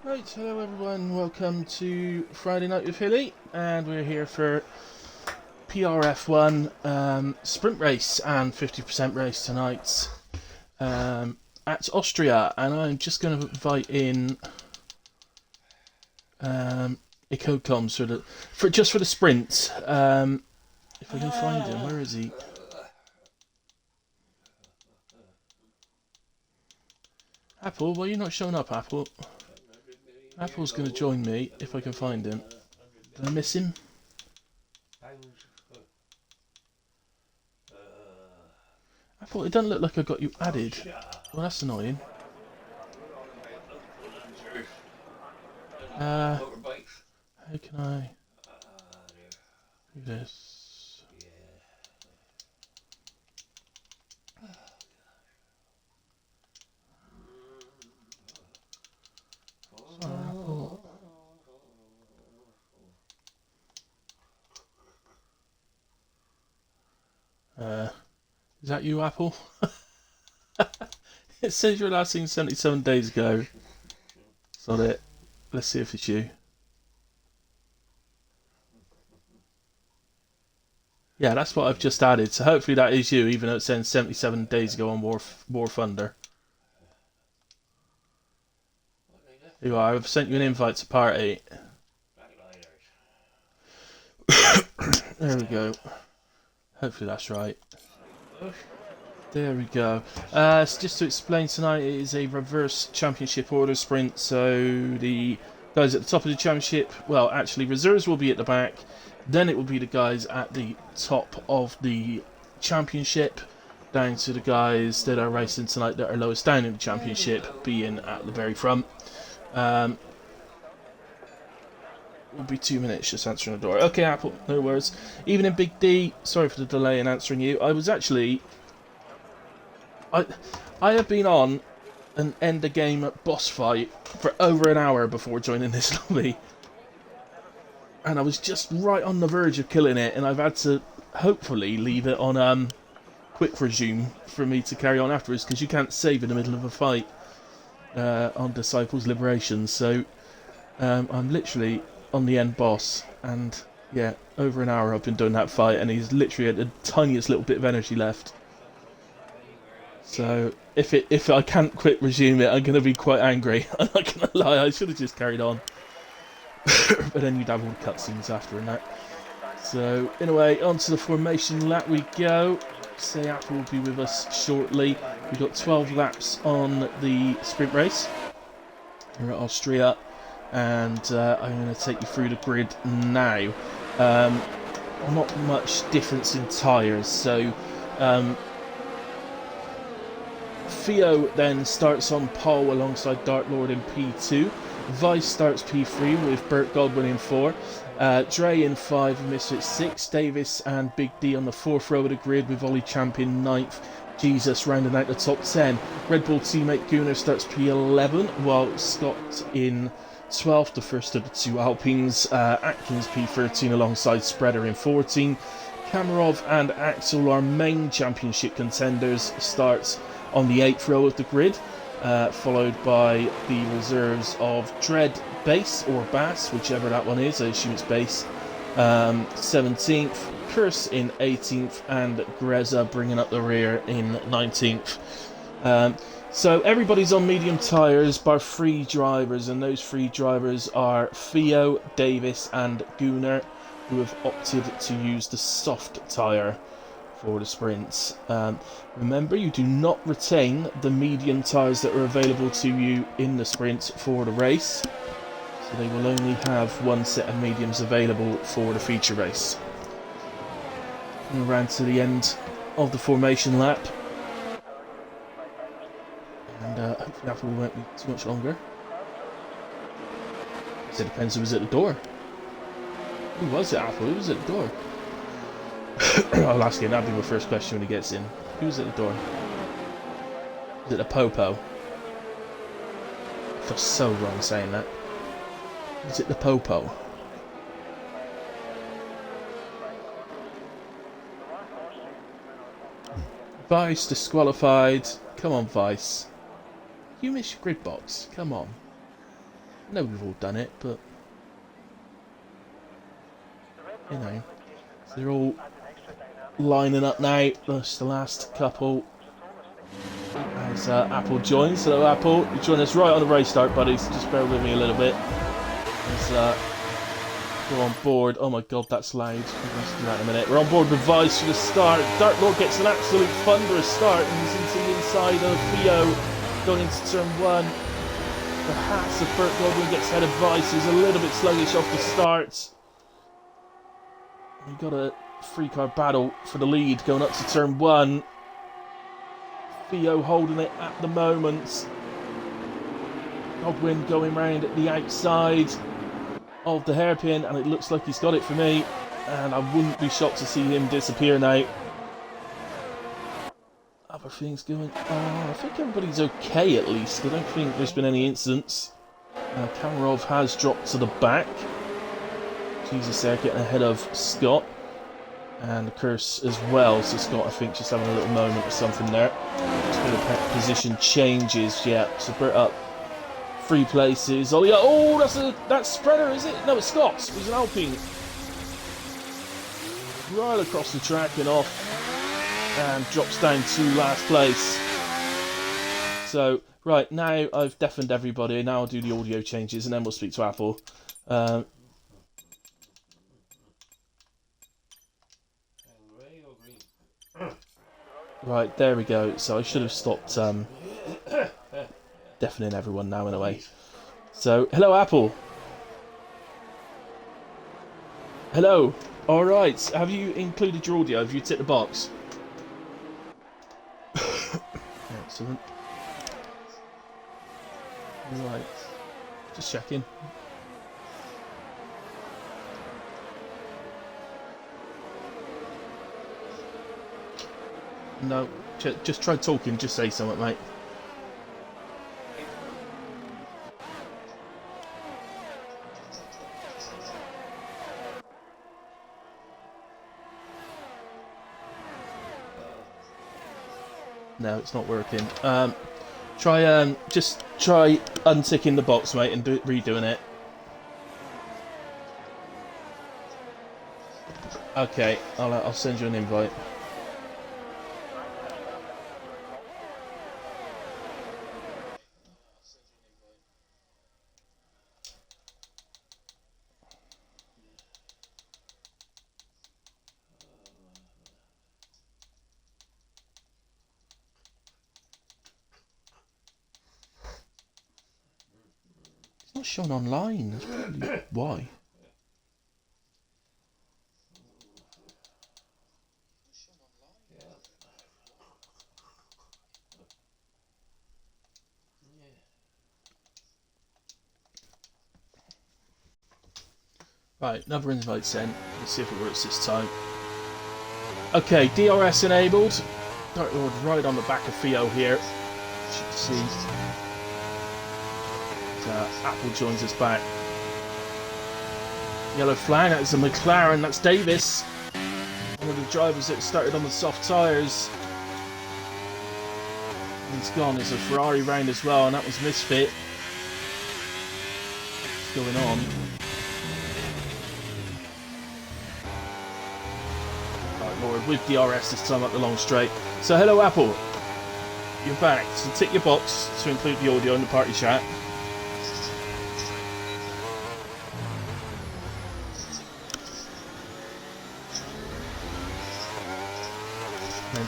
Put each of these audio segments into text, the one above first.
Right, hello everyone, welcome to Friday Night with Hilly, and we're here for PRF1 sprint race and 50% race tonight at Austria, and I'm just going to invite in Ecocoms just for the sprint. If I can find him, where is he? Apple, why are you not showing up, Apple? Apple's going to join me if I can find him. Did I miss him? Apple, it doesn't look like I got you added. Well, that's annoying. How can I do this? Sorry, Apple. Is that you, Apple? It says you were last seen 77 days ago. It's not it. Let's see if it's you. Yeah, that's what I've just added. So hopefully that is you, even though it says 77 days ago on War Thunder. Here you are. I've sent you an invite to party. There we go. Hopefully that's right. There we go. So just to explain, tonight it is a reverse championship order sprint. So the guys at the top of the championship, well, actually reserves will be at the back. Then it will be the guys at the top of the championship, down to the guys that are racing tonight that are lowest down in the championship, being at the very front. Will be 2 minutes just answering the door. Okay, Apple, no worries. Evening, Big D. Sorry for the delay in answering you. I was actually... I have been on an end the game boss fight for over an hour before joining this lobby. And I was just right on the verge of killing it, and I've had to hopefully leave it on quick resume for me to carry on afterwards, because you can't save in the middle of a fight on Disciples Liberation. So I'm literally on the end boss, and yeah, over an hour I've been doing that fight, and he's literally at the tiniest little bit of energy left. So if I can't quick resume it, I'm going to be quite angry. I'm not going to lie, I should have just carried on. But then you'd have all the cutscenes after and that. So anyway, onto the formation lap we go. Say Apple will be with us shortly. We've got 12 laps on the sprint race. We're at Austria, and I'm going to take you through the grid now. Not much difference in tyres, so Theo then starts on pole alongside Dark Lord in P2. Vice starts P3 with Bert Godwin in 4. Dre in 5, Misfit 6. Davis and Big D on the 4th row of the grid with Ollie Champion 9th. Jesus rounding out the top 10. Red Bull teammate Gunnar starts P11, while Scott in 12th, the first of the two Alpines. Atkins P13 alongside Spreader in 14. Kamarov and Axel, our main championship contenders, starts on the 8th row of the grid, followed by the reserves of Dread Base or Bass, whichever that one is. I assume it's Base. 17th, Curse in 18th, and Greza bringing up the rear in 19th. So everybody's on medium tyres bar 3 drivers, and those 3 drivers are Theo, Davis and Gunnar, who have opted to use the soft tyre for the sprints. Remember, you do not retain the medium tyres that are available to you in the sprint for the race, so they will only have one set of mediums available for the feature race. Coming around to the end of the formation lap, and hopefully that won't be too much longer. So it depends who was at the door. Who was it, Apple? Who was at the door? I'll ask him. That'll be my first question when he gets in. Who's at the door? Is it the Popo? I feel so wrong saying that. Is it the Popo? Vice disqualified. Come on, Vice. You miss your grid box. Come on. know we've all done it, but you know, they're all lining up now. That's the last couple. As Apple joins. Hello, Apple. You join us right on the race start, buddies. Just bear with me a little bit. Let's go on board. Oh my god, that's loud. We'll do that in a minute. We're on board with Vice for the start. Dark Lord gets an absolute thunderous start, and he's into the inside of Theo, going into turn 1. The hats of Burt Godwin gets ahead of Vice, who's a little bit sluggish off the start. We've got a 3-car battle for the lead going up to turn 1. Theo holding it at the moment. Godwin going round at the outside of the hairpin, and it looks like he's got it for me. And I wouldn't be shocked to see him disappear now. Other things going. I think everybody's okay at least. I don't think there's been any incidents. Kamarov has dropped to the back. Jesus there getting ahead of Scott. And the Curse as well, so Scott I think just having a little moment or something there. Just a bit of position changes, yeah. So Burt up 3 places. Oh yeah, oh that's Spreader, is it? No, it's Scott. He's an Alpine. Right across the track and off, and drops down to last place. So right now I've deafened everybody. Now I'll do the audio changes and then we'll speak to Apple. Right, there we go. So I should have stopped deafening everyone now in a way. So, hello Apple. Hello. Alright, have you included your audio? Have you ticked the box? Excellent. Right, just checking. No, just try talking, just say something, mate. No, it's not working. Just try unticking the box, mate, and redoing it. Okay, I'll send you an invite. It's not shown online. That's probably why. Right, another invite sent. Let's see if it works this time. Okay, DRS enabled. Dark Lord right on the back of Theo here. You should see. Apple joins us back. Yellow flag, that's a McLaren, that's Davis. One of the drivers that started on the soft tyres. He's gone, there's a Ferrari round as well, and that was Misfit. What's going on? Right, Lord, with DRS this time up the long straight. So hello Apple, you're back. So tick your box to include the audio in the party chat.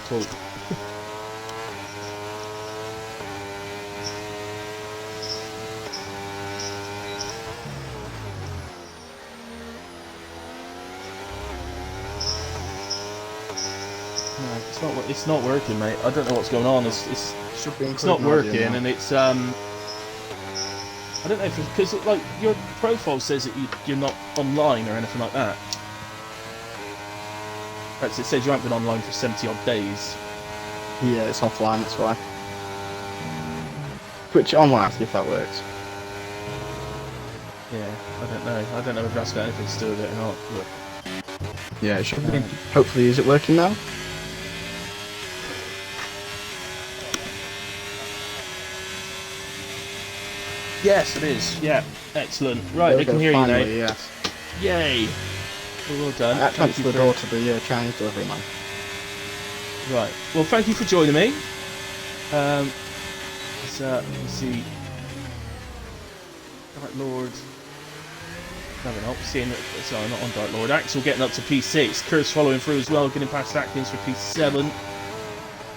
Talk. No, it's not working, mate. I don't know what's going on. It's not working, and it's I don't know if it's because like your profile says that you're not online or anything like that. Perhaps it says you haven't been online for 70 odd days. Yeah, it's offline, that's why. Switch it online, see if that works. Yeah, I don't know. I don't know if that's got anything to do with it or not. But yeah, it should be. Hopefully, is it working now? Yes, it is. Yeah, excellent. Right, There I we can go, hear you now. finally, yes. Yay! Well done. I actually Thank you answered the for... door to the Chinese delivery man. Right. Well, thank you for joining me. Let's see. Dark Lord. No, we're not. Seeing, sorry, not on Dark Lord. Axel getting up to P6. Kurt's following through as well, getting past Atkins for P7.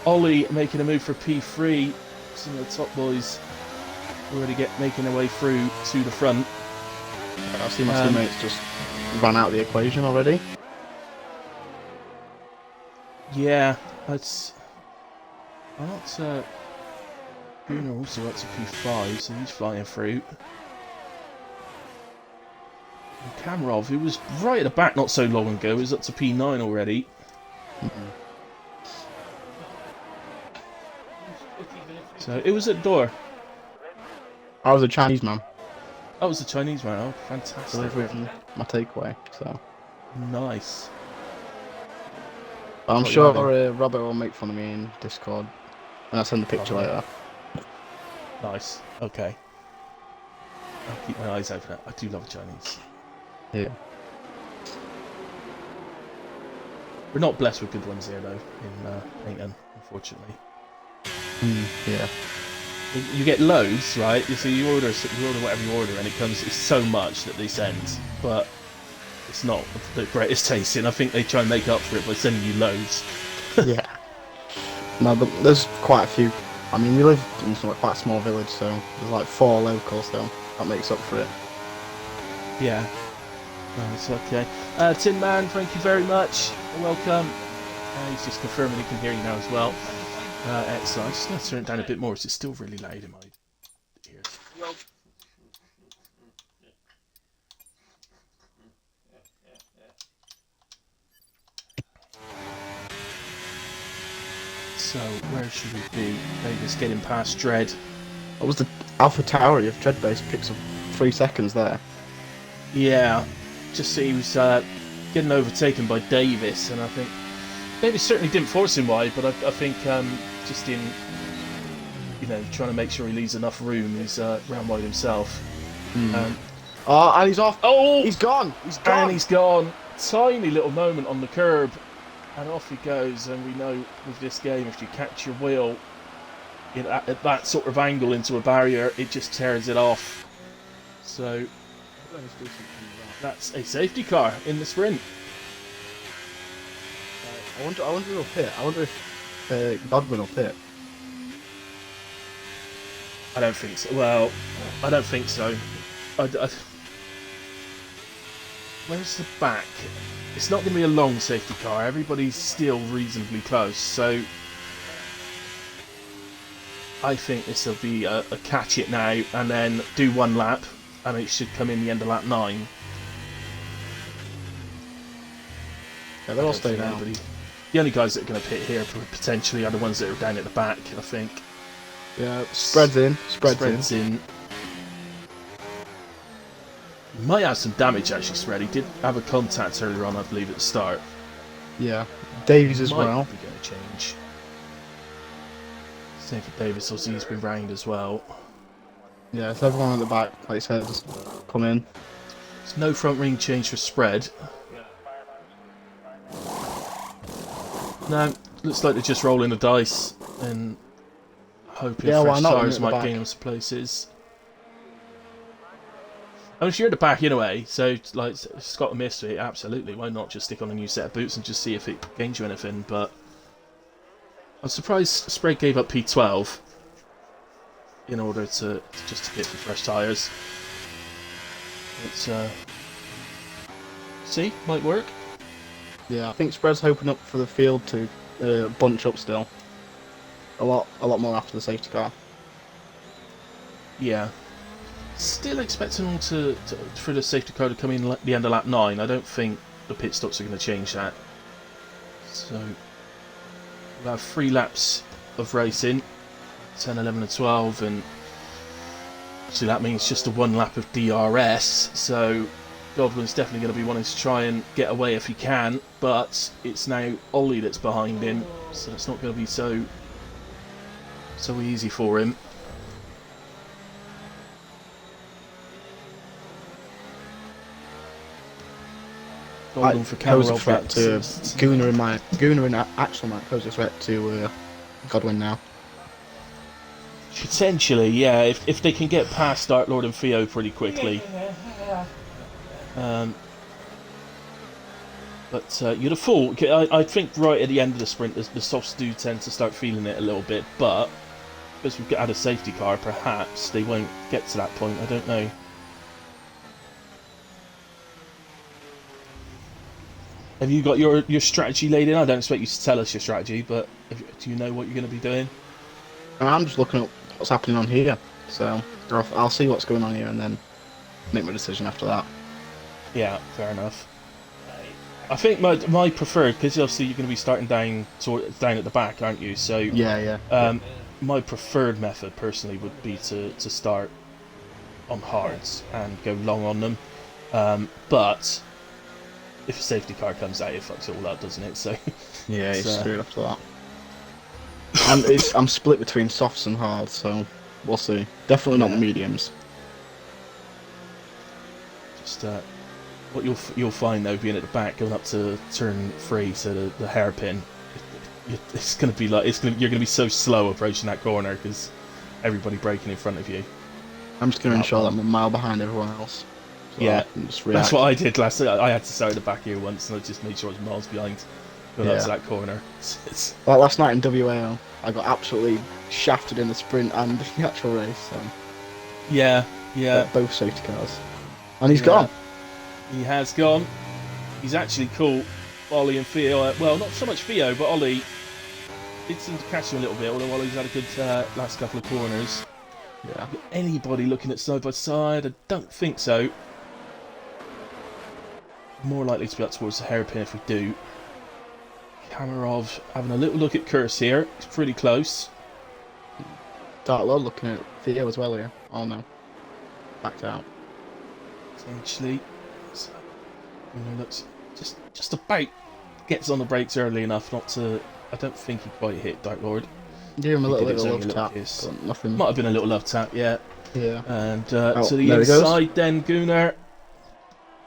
Ollie making a move for P3. Some of the top boys already making their way through to the front. I see my teammates just ran out of the equation already. Yeah, that's... I'm not... Gunnar also up to P5, so he's flying through. And Kamarov, who was right at the back not so long ago, is up to P9 already. So it was at the door. I was a Chinese man. That was the Chinese man. Oh, fantastic. Delivering my takeaway, so. Nice. But I'm What you sure having? Robert will make fun of me in Discord. And I'll send the picture Probably. later. Nice. Okay. I'll keep my eyes open. I do love Chinese. Yeah. We're not blessed with good ones here, though, in Paynton, unfortunately. Yeah. You get loads, right? So you order whatever you order, and it's so much that they send, but it's not the greatest tasting. I think they try and make up for it by sending you loads. Yeah. No, but there's quite a few. I mean, we live in quite a small village, so there's like 4 locals, so that makes up for it. Yeah. Nice, okay. Tin Man, thank you very much. Welcome. He's just confirming he can hear you now as well. Excellent. I'm just going to turn it down a bit more, it's still really loud in my ears. So, where should we be? Vegas getting past Dread. What was the Alpha Tower of Dread Base picks up 3 seconds there? Yeah, just he was getting overtaken by Davis, and I think Davis certainly didn't force him wide, but I think just in, you know, trying to make sure he leaves enough room, he's round wide himself. Oh, and he's off. Oh, He's gone. He's gone. and he's gone. Tiny little moment on the curb, and off he goes. And we know with this game, if you catch your wheel at that sort of angle into a barrier, it just tears it off. So that's a safety car in the sprint. I wonder who will pit. I wonder if Godwin will pit. I don't think so. Well, I don't think so. Where's the back? It's not going to be a long safety car. Everybody's still reasonably close, so I think this will be a catch it now and then do 1 lap, and it should come in the end of lap 9. Yeah, they'll all stay now. The only guys that are going to pit here potentially are the ones that are down at the back, I think. Yeah, spreads in. Spreads in. Might have some damage actually, Spread. He did have a contact earlier on, I believe, at the start. Yeah, Davies as well. Might be going to change. Same for Davis, obviously he's been round as well. Yeah, so everyone at the back, like you said, just come in. There's no front ring change for Spread. No, looks like they're just rolling the dice and hoping fresh tyres might gain them some places. I mean, if you're at the back anyway, so like Scott and missed it, absolutely. Why not just stick on a new set of boots and just see if it gains you anything? But I'm surprised Sprague gave up P12 in order to just to get for fresh tyres. It's see, might work. Yeah, I think Spread's hoping up for the field to bunch up still. A lot more after the safety car. Yeah. Still expecting them for the safety car to come in at the end of lap 9. I don't think the pit stops are going to change that. So we'll have 3 laps of racing, 10, 11 and 12, and so that means just a 1 lap of DRS. So Godwin's definitely going to be wanting to try and get away if he can, but it's now Ollie that's behind him, so it's not going to be so easy for him. Golden for pose a Cameron threat back to assist. Gunnar and Axel might pose a threat to Godwin now. Potentially, yeah, if they can get past Dark Lord and Theo pretty quickly. But you'd have thought, I think right at the end of the sprint, the softs do tend to start feeling it a little bit, but because we've had a safety car, perhaps they won't get to that point, I don't know. Have you got your strategy laid in? I don't expect you to tell us your strategy, but do you know what you're going to be doing? I'm just looking at what's happening on here, so I'll see what's going on here and then make my decision after that. Yeah, fair enough. I think my preferred, because obviously you're going to be starting down at the back, aren't you? So Yeah. My preferred method personally would be to start on hards and go long on them. But if a safety car comes out, it fucks it all up, doesn't it? So Yeah, it's screwed after that. I'm split between softs and hards, so we'll see. Definitely not the mediums. Just what you'll find though, being at the back, going up to turn 3 to the hairpin, it's going to be like you're going to be so slow approaching that corner because everybody braking in front of you. I'm just going to ensure that I'm a mile behind everyone else. So Yeah, that's what I did last. I had to start at the back here once, and I just made sure I was miles behind going up to that corner. Like last night in WAO, I got absolutely shafted in the sprint and the actual race. So. Yeah. Both safety cars, and he's gone. He has gone. He's actually caught Ollie and Theo. Well, not so much Theo, but Ollie did seem to catch him a little bit. Although Ollie's had a good last couple of corners. Yeah. Anybody looking at side by side? I don't think so. More likely to be up towards the hairpin if we do. Kamarov having a little look at Curse here. It's pretty close. Dark Lord looking at Theo as well here. Oh no. Backed out. Potentially. Looks just about gets on the brakes early enough not to. I don't think he quite hit Dark Lord. Give him a little love tap. Nothing. Might have been a little love tap, yeah. Yeah. And to the inside then, Gunnar.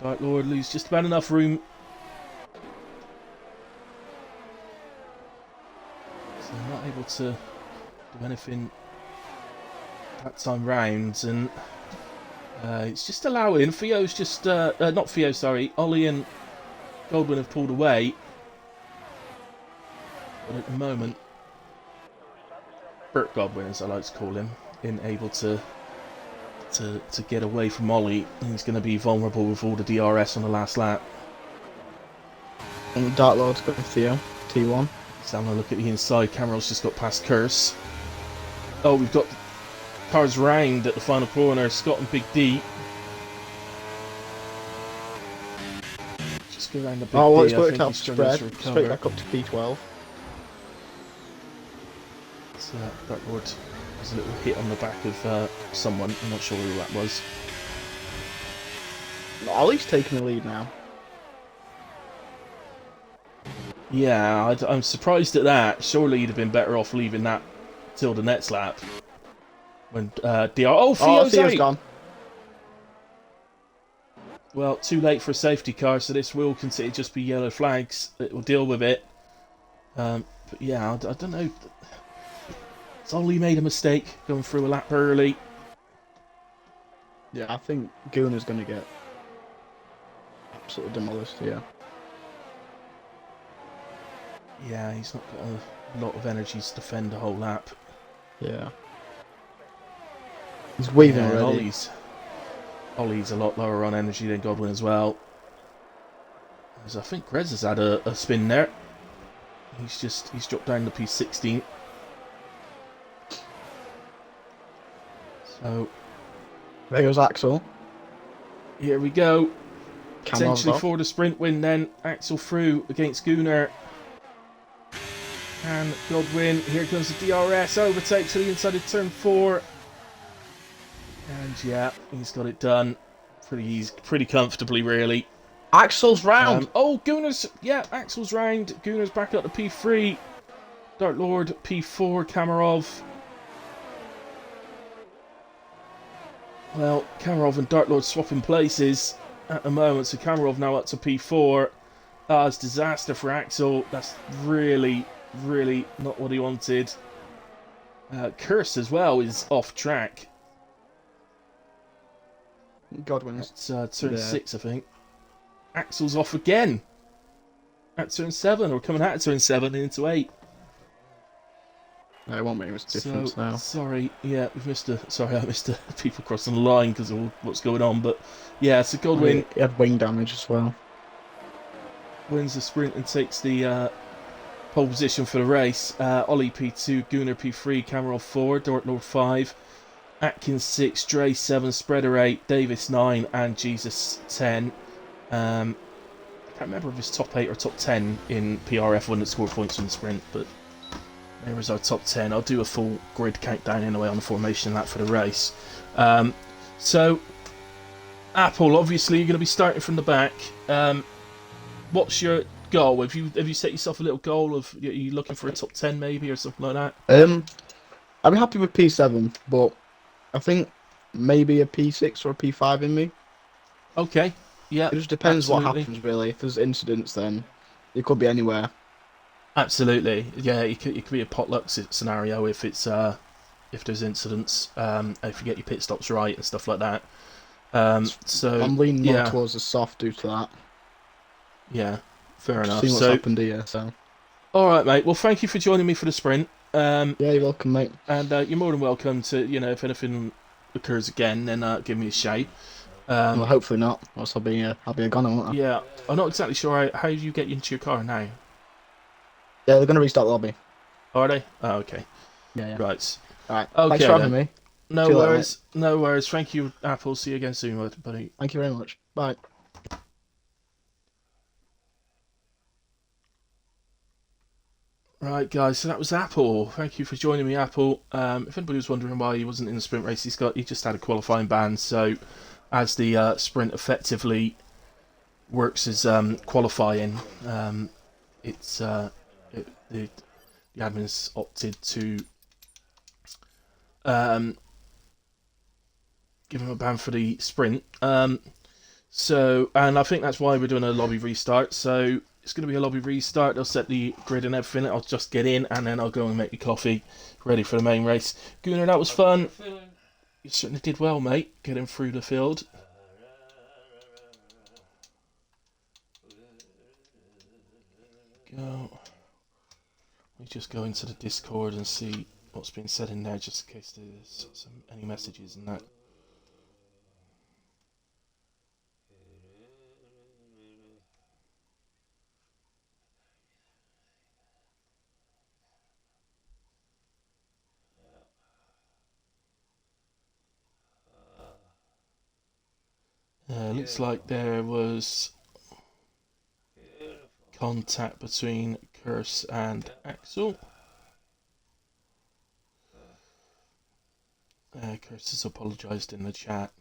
Dark Lord lose just about enough room. So not able to do anything that time round, and it's just allowing Theo's just not Theo, sorry, Ollie and Goldwyn have pulled away. But at the moment, Burt Godwin, as I like to call him, isn't able to get away from Ollie. He's going to be vulnerable with all the DRS on the last lap. And Dark Lord's got Theo, T1. So having a look at the inside. Cameron's just got past Curse. Oh, we've got cars round at the final corner. Scott and Big D. Just go around the Big D. Oh, well, it's worked out to spread. Straight back up to P12. So Dark Lord has a little hit on the back of someone. I'm not sure who that was. Ollie's taking the lead now. Yeah, I'm surprised at that. Surely you'd have been better off leaving that till the next lap. When DR. Oh, Theo's gone. Well, too late for a safety car, so this will consider just be yellow flags. It will deal with it. But yeah, I don't know. Ollie made a mistake going through a lap early. Yeah, I think Gunnar's going to get absolutely demolished here. Yeah, he's not got a lot of energy to defend the whole lap. Yeah. He's weaving already. Ollie's a lot lower on energy than Godwin as well. As I think Grez has had a spin there. He's dropped down to P16. So there goes Axel. Here we go. Potentially for the sprint win then. Axel through against Gunnar. And Godwin. Here comes the DRS. Overtake to the inside of turn 4. And yeah, he's got it done. Pretty comfortably, really. Axel's round. Axel's round. Gunnar's back up to P3. Dark Lord P4. Kamarov. Well, Kamarov and Dark Lord swapping places at the moment. So Kamarov now up to P4. Ah, it's disaster for Axel. That's really, really not what he wanted. Curse as well is off track. Godwin's That's turn there. 6, I think. Axel's off again. At turn 7, or coming out of turn 7 into 8. No, it won't make much difference So, now. sorry, yeah, we've missed a... Sorry, I missed a people crossing the line because of what's going on, but yeah, so Godwin He had wing damage as well. wins the sprint and takes the pole position for the race. Ollie P2, Gunnar P3, Cameron 4, Dortmund 5, Atkins 6, Dre 7, Spreader 8, Davis 9, and Jesus 10. I can't remember if it's top 8 or top 10 in PRF1 that score points in the sprint, but there is our top 10. I'll do a full grid countdown anyway on the formation lap for the race. So, Apple, obviously you're going to be starting from the back. What's your goal? Have you set yourself a little goal of, are you looking for a top 10 maybe or something like that? I'd be happy with P7, but I think maybe a P6 or a P5 in me. Okay, yeah, It just depends what absolutely. happens, really. If there's incidents, then it could be anywhere. Absolutely, yeah. It could be a potluck scenario if it's if there's incidents, if you get your pit stops right and stuff like that. So I'm leaning more yeah, towards the soft due to that. yeah, fair Just enough. seeing what's So happened here, so... all right, mate. Well, thank you for joining me for the sprint. Yeah, you're welcome, mate. And you're more than welcome to, if anything occurs again, then give me a shout. Well, hopefully not, or else I'll be a goner, won't I? Yeah, I'm not exactly sure how you get into your car now. Yeah, they're going to restart the lobby. Are they? Oh, okay. Yeah, yeah. Right. Alright, thanks Okay for having then. me. No See you later, worries. No worries. Thank you, Apple. See you again soon, buddy. Thank you very much. Bye. Right, guys. So that was Apple. Thank you for joining me, Apple. If anybody was wondering why he wasn't in the sprint race, he just had a qualifying ban. So, as the sprint effectively works as qualifying, it's the admins opted to give him a ban for the sprint. So, and I think that's why we're doing a lobby restart. So it's going to be a lobby restart. They'll set the grid and everything. I'll just get in and then I'll go and make the coffee ready for the main race. Gunnar, that was fun. You certainly did well, mate, getting through the field. Let me just go into the Discord and see what's been said in there, just in case there's any messages and that. Looks like there was contact between Curse and Axel. Curse has apologised in the chat.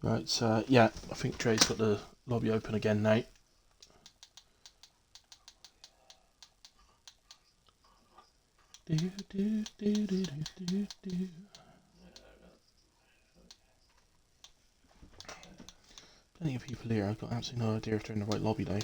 Right, yeah, I think Dre's got the lobby open again now. Plenty of people here. I've got absolutely no idea if they're in the right lobby though.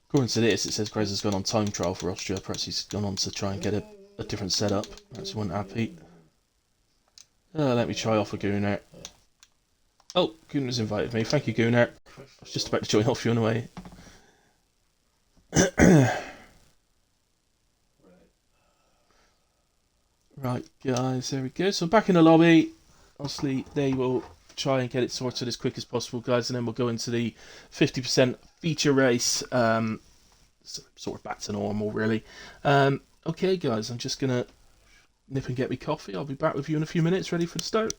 According to this, it says Grez has gone on time trial for Austria. Perhaps he's gone on to try and get a different setup. Perhaps he wasn't happy. Let me try off a Gunnar. Oh, Gunnar's invited me. Thank you, Gunnar. I was just about to join off you on the way. Right, guys, there we go. So I'm back in the lobby. Obviously, they will try and get it sorted as quick as possible, guys, and then we'll go into the 50% feature race. sort of back to normal, really. Okay, guys, I'm just gonna nip and get me coffee. I'll be back with you in a few minutes, ready for the start.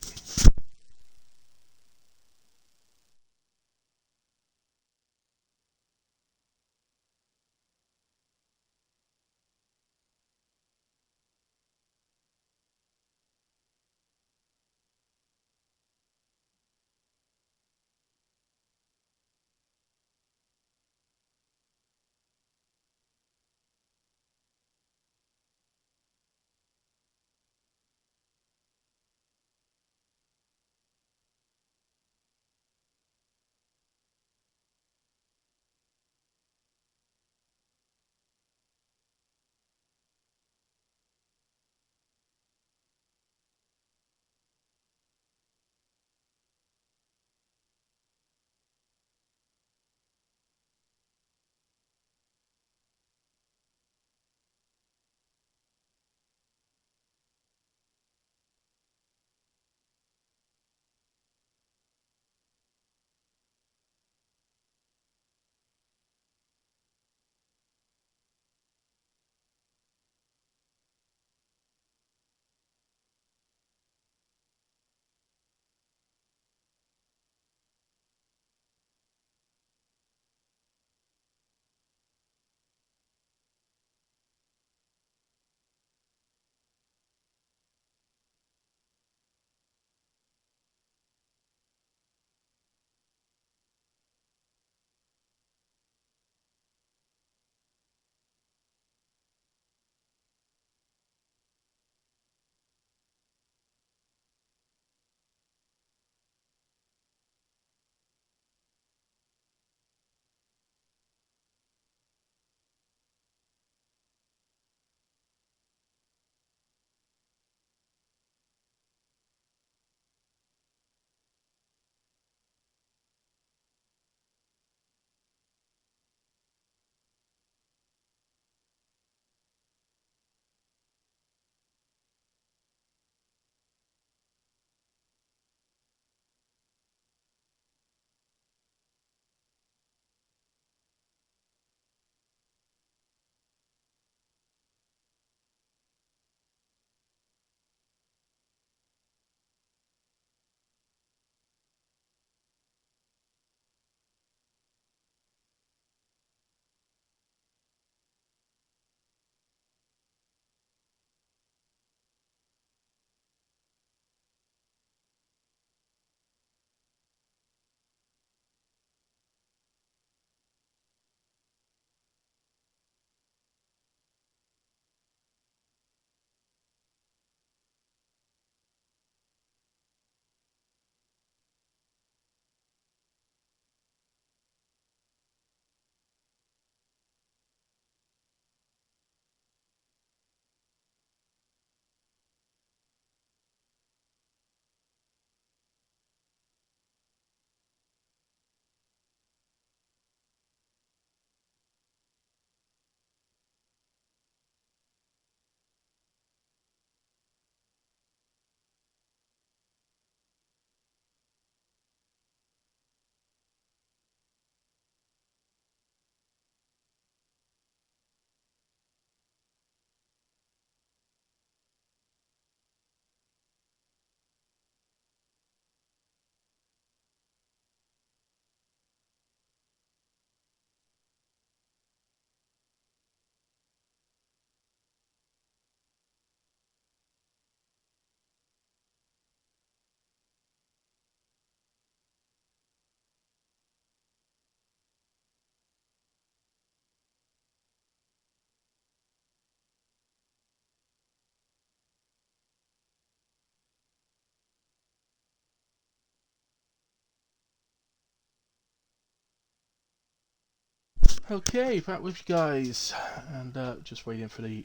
Okay, back with you guys, and just waiting for the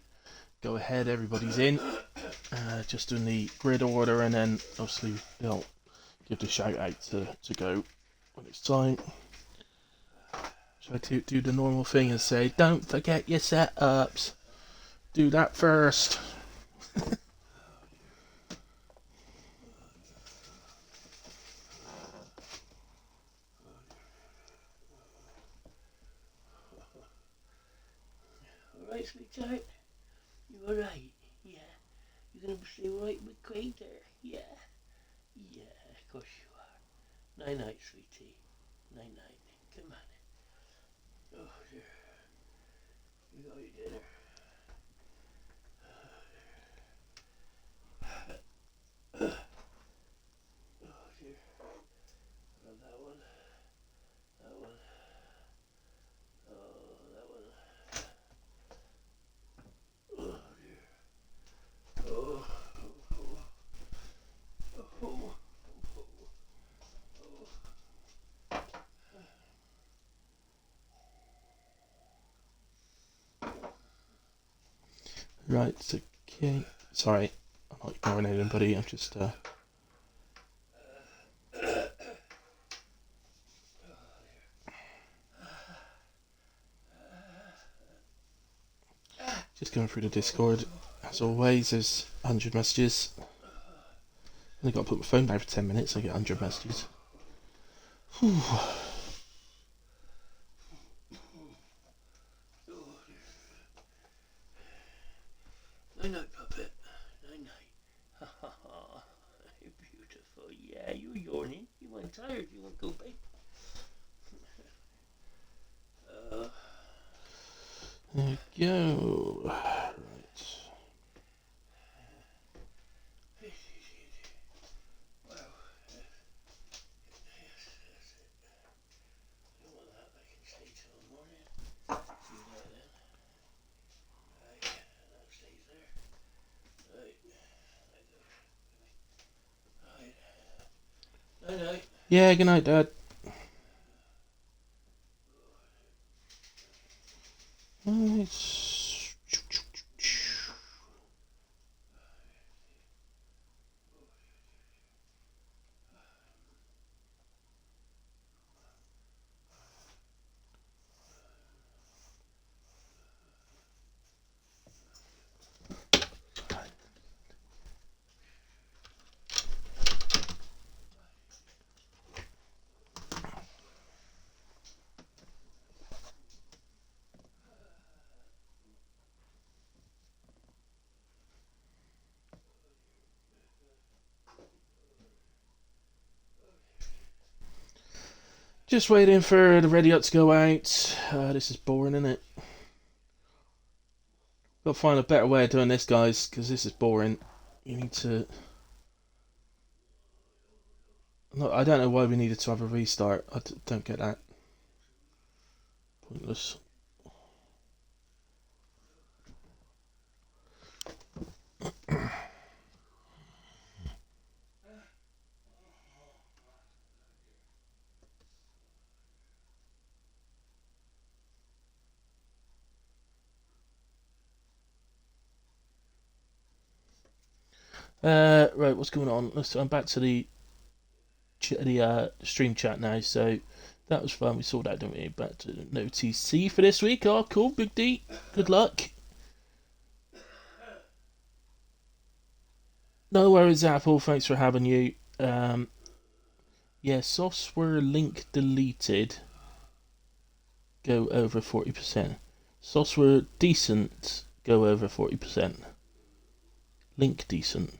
go ahead. Everybody's in. Just doing the grid order, and then obviously they'll give the shout out to go when it's time. Try to do the normal thing and say, don't forget your setups. Do that first. alright, sweetheart? You alright? Yeah. You gonna stay right with Craig there? Yeah. Yeah, of course you are. Night night, sweetie. Night night. Come on. Oh dear. You got your dinner. Oh dear. Love that one. That one. Oh, that one. Oh dear. Oh. Oh. Right, okay. Sorry, I'm not ignoring anybody, I'm just going through the Discord. As always, there's 100 messages. Only got to put my phone down for 10 minutes, I get 100 messages. Whew. Night night, puppet. Night night. Ha ha ha. You're beautiful. Yeah, you're yawning. You weren't tired. You want to go, babe? There we go. Right. Wow. Yes, that's it. I don't want that. I can stay till the morning. Do that then. Right. That stays there. Right. Right. Night night. Yeah, good night, Dad. Right. Just waiting for the ready up to go out. This is boring, isn't it? Got to find a better way of doing this, guys, because this is boring. You need to... No, I don't know why we needed to have a restart. I don't get that. Pointless. Right, what's going on? I'm back to the stream chat now. So that was fun. We saw that, didn't we? Back to no TC for this week. Oh, cool, Big D. Good luck. No worries, Apple. Thanks for having you. Yeah, software link deleted. Go over 40%. Software decent. Go over 40%. Link decent.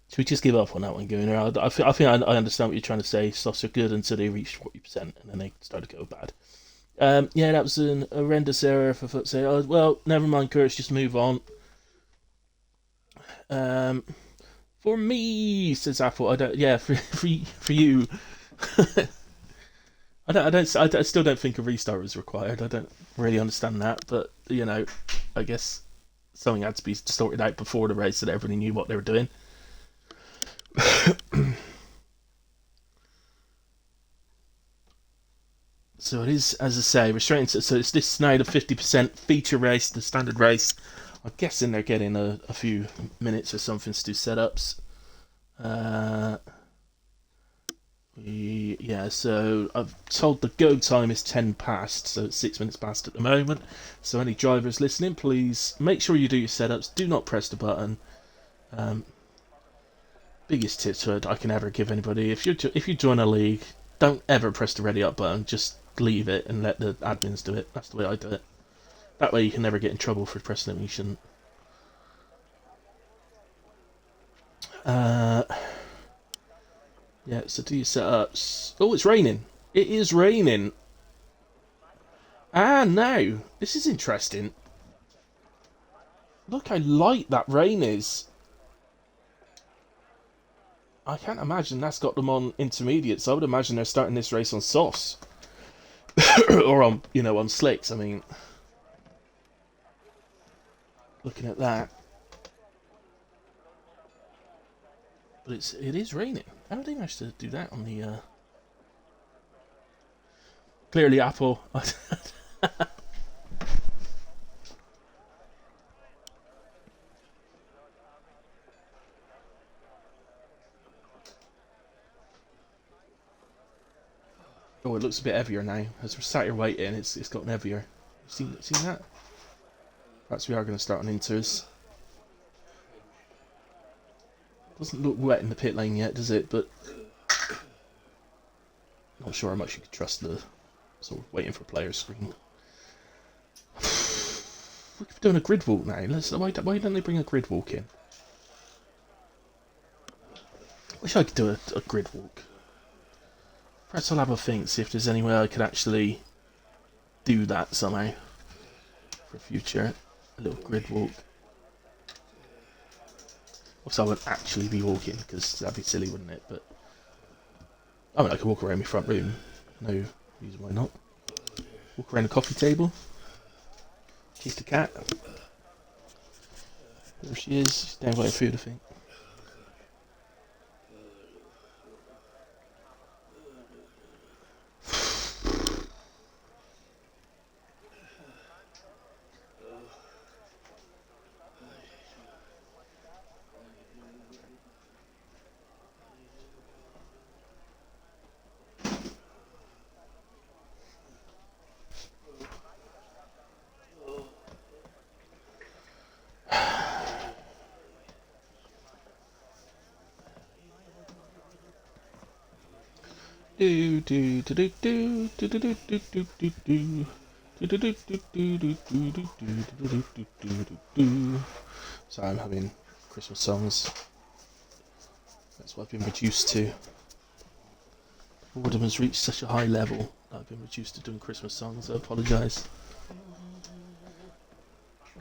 Should we just give up on that one, going around? I think I understand what you're trying to say. Slots are good until they reach 40%, and then they start to go bad. Yeah, that was an horrendous error for foot say. Oh, well, never mind, Curtis, just move on. For me, says Apple, I don't. Yeah, for you. I still don't think a restart was required. I don't really understand that, but you know, I guess something had to be sorted out before the race so that everybody knew what they were doing. So it is, as I say, restrained. So it's this now the 50% feature race, the standard race. I'm guessing they're getting a few minutes or something to do setups. Yeah, so I've told the go time is 10 past, so it's 6 minutes past at the moment. So any drivers listening, please make sure you do your setups. Do not press the button. Biggest tips I can ever give anybody: if you join a league, don't ever press the ready up button. Just leave it and let the admins do it. That's the way I do it. That way you can never get in trouble for pressing it when you shouldn't. Yeah, so do your setups. Oh, it's raining. It is raining. Ah, no. This is interesting. Look how light that rain is. I can't imagine that's got them on intermediates. I would imagine they're starting this race on softs. Or on, on slicks. I mean, looking at that. But it is raining. How did they manage to do that on the... Clearly Apple. Oh, it looks a bit heavier now. As we're sat here waiting, it's gotten heavier. Seen that? Perhaps we are going to start on inters. Doesn't look wet in the pit lane yet, does it? But not sure how much you could trust the sort of waiting for player screen. We're doing a grid walk now. Why don't they bring a grid walk in? Wish I could do a grid walk. Perhaps I'll have a think, see if there's any way I could actually do that somehow for future. A little grid walk. Also, I wouldn't actually be walking because that'd be silly, wouldn't it? But I mean, I could walk around my front room. No reason why not. Walk around the coffee table. Kiss the cat. There she is. She's down by her food, I think. Do do do do do do do do do do do do. So I'm having Christmas songs. That's what I've been reduced to. Boredom has reached such a high level that I've been reduced to doing Christmas songs. I apologise.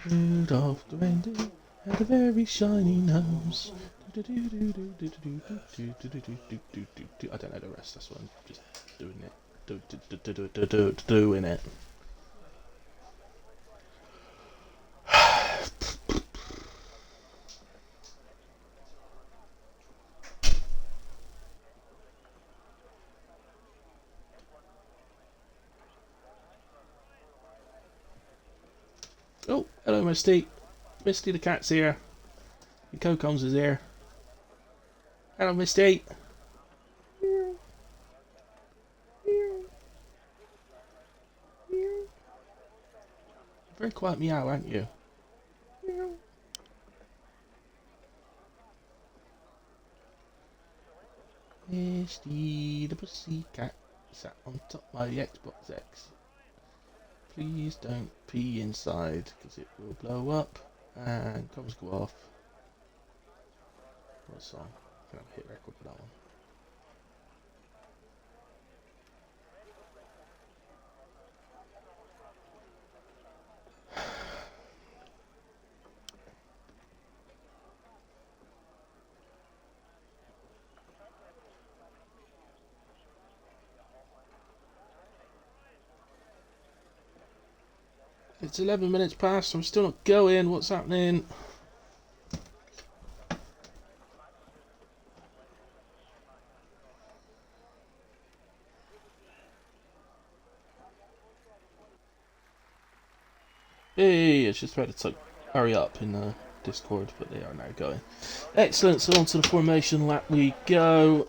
Rudolph the reindeer had a very shiny nose. I don't know the rest. That's what I'm just doing it. Doing it. Oh, hello, Misty. Misty the cat's here. Your Cocoms is here. Hello, Misty. Very quiet meow, aren't you? Misty the pussycat sat on top of my Xbox X. Please don't pee inside, because it will blow up and comms go off. What a song. I'm going to hit record for that one. It's 11 minutes past, I'm still not going. What's happening? Hey, it's just about to type hurry up in Discord, but they are now going. Excellent, so on to the formation lap we go.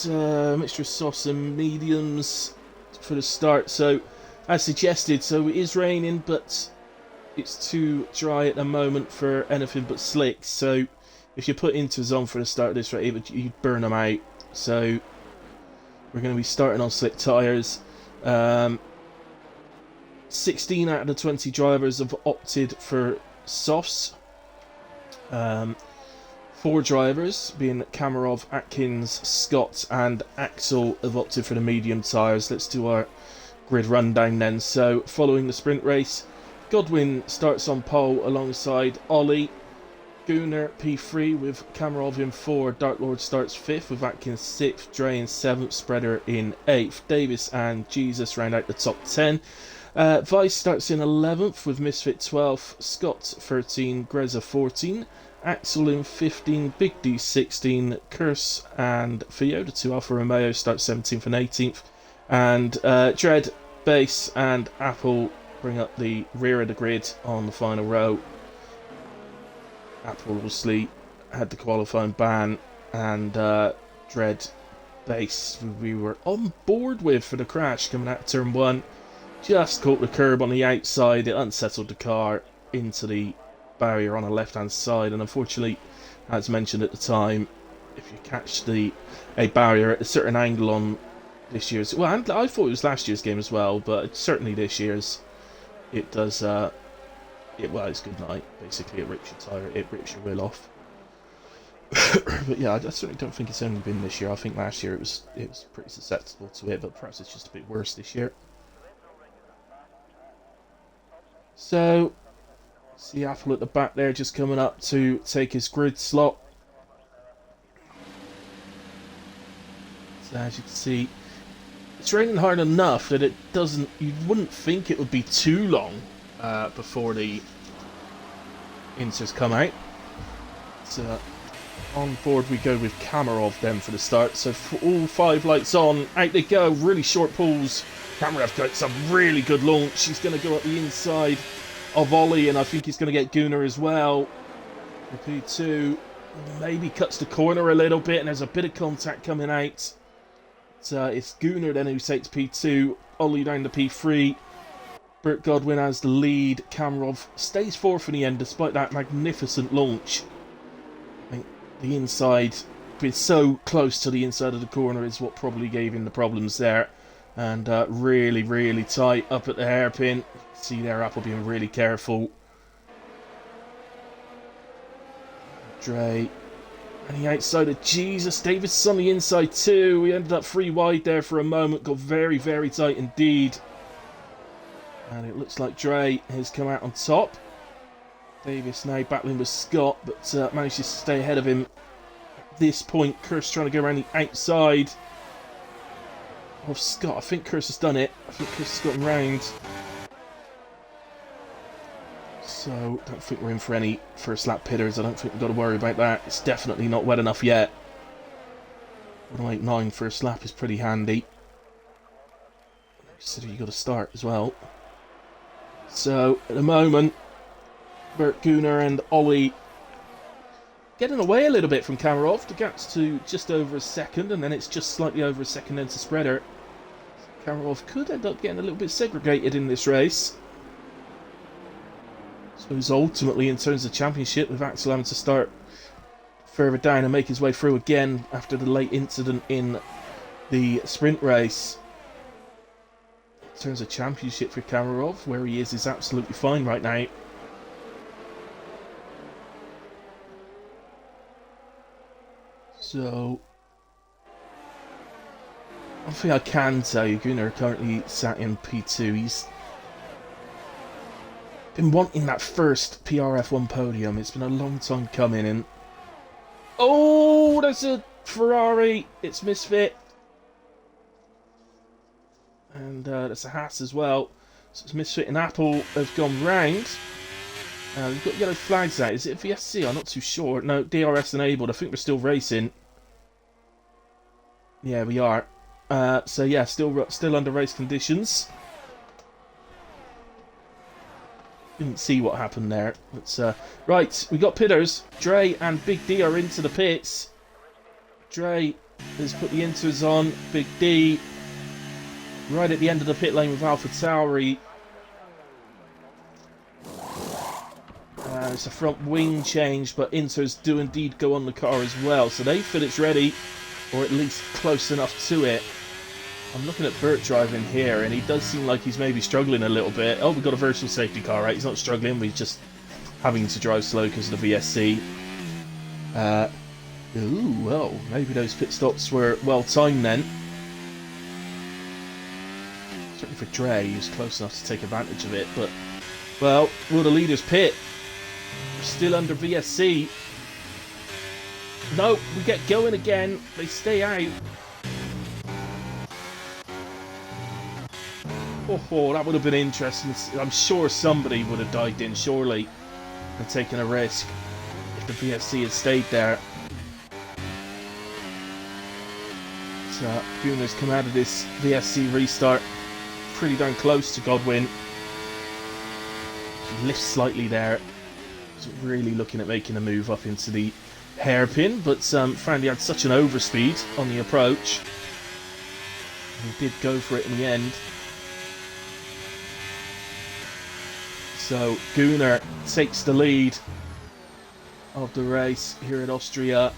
Mixture of softs and mediums for the start. So, as suggested, so it is raining, but it's too dry at the moment for anything but slicks. So, if you put inters on for the start of this race, you'd burn them out. So we're going to be starting on slick tyres. 16 out of the 20 drivers have opted for softs. 4 drivers, being Kamarov, Atkins, Scott and Axel, have opted for the medium tyres. Let's do our grid rundown then. So following the sprint race, Godwin starts on pole alongside Ollie. Gunnar P3 with Kamarov in 4. Dark Lord starts 5th with Atkins 6th. Dre in 7th. Spreader in 8th. Davis and Jesus round out the top 10. Vice starts in 11th with Misfit 12th. Scott 13. Greza 14. Axel in 15. Big D 16. Curse and Theo, the 2 Alfa Romeo, start 17th and 18th. And Dread, Base and Apple bring up the rear of the grid on the final row. Apple obviously had the qualifying ban, and Dread, Base, who we were on board with for the crash coming out of turn 1, just caught the curb on the outside. It unsettled the car into the barrier on the left hand side, and unfortunately, as mentioned at the time, if you catch a barrier at a certain angle on this year's, well, and I thought it was last year's game as well, but certainly this year's, it does it's good night. Basically, it rips your tyre, it rips your wheel off. But yeah, I certainly don't think it's only been this year. I think last year it was pretty susceptible to it, but perhaps it's just a bit worse this year. So, see Apple at the back there, just coming up to take his grid slot. So as you can see, it's raining hard enough that it doesn't. You wouldn't think it would be too long before the inters come out. So on board we go with Kamarov then for the start. So for all 5 lights on, out they go. Really short pulls. Kamarov got some really good launch. He's going to go up the inside of Ollie, and I think he's going to get Gunnar as well. The P2 maybe cuts the corner a little bit, and there's a bit of contact coming out. It's Gunnar then who takes P2. Ollie down to P3. Bert Godwin has the lead. Kamarov stays 4th in the end despite that magnificent launch. I think the inside, being so close to the inside of the corner, is what probably gave him the problems there. And really, really tight up at the hairpin. You can see there Apple being really careful. Dre. And the outside of Jesus. Davis on the inside too. We ended up 3 wide there for a moment. Got very, very tight indeed. And it looks like Dre has come out on top. Davis now battling with Scott, but manages to stay ahead of him at this point. Curse trying to go around the outside of Scott. I think Curse has done it. I think Curse has got him round. So, don't think we're in for any first lap pitters. I don't think we've got to worry about that. It's definitely not wet enough yet. 108.9 first lap is pretty handy. Consider you got to start as well. So, at the moment, Bert Gunnar and Ollie getting away a little bit from Kamarov. The gap's to just over a second, and then it's just slightly over a second into Spreader. Kamarov could end up getting a little bit segregated in this race. I suppose ultimately, in terms of championship, with Axel having to start further down and make his way through again after the late incident in the sprint race. In terms of championship for Kamarov, where he is absolutely fine right now. So, one thing I can tell you, Gunnar currently sat in P2. He's been wanting that first PRF1 podium. It's been a long time coming, and oh, there's a Ferrari. It's Misfit. And there's a Haas as well. So it's Misfit and Apple have gone round. We've got yellow flags out. Is it VSC? I'm not too sure. No, DRS enabled. I think we're still racing. Yeah, we are. So yeah, still under race conditions. Didn't see what happened there. But, right, we got pitters. Dre and Big D are into the pits. Dre has put the inters on. Big D right at the end of the pit lane with Alpha Tauri. It's a front wing change, but inters do indeed go on the car as well. So they feel it's ready. or at least close enough to it. I'm looking at Bert driving here, and he does seem like he's maybe struggling a little bit. Oh, we've got a virtual safety car, right? He's not struggling, but he's just having to drive slow because of the VSC. Ooh, well, maybe those pit stops were well timed then. Certainly for Dre, he was close enough to take advantage of it, but, well, will the leaders pit? We're still under VSC. No, we get going again. They stay out. Oh, that would have been interesting. I'm sure somebody would have dived in, surely, and taken a risk if the VSC had stayed there. So, Guna's come out of this VSC restart pretty darn close to Godwin. He lifts slightly there. He's really looking at making a move up into the hairpin, but found he had such an overspeed on the approach. He did go for it in the end. So Gunnar takes the lead of the race here at Austria.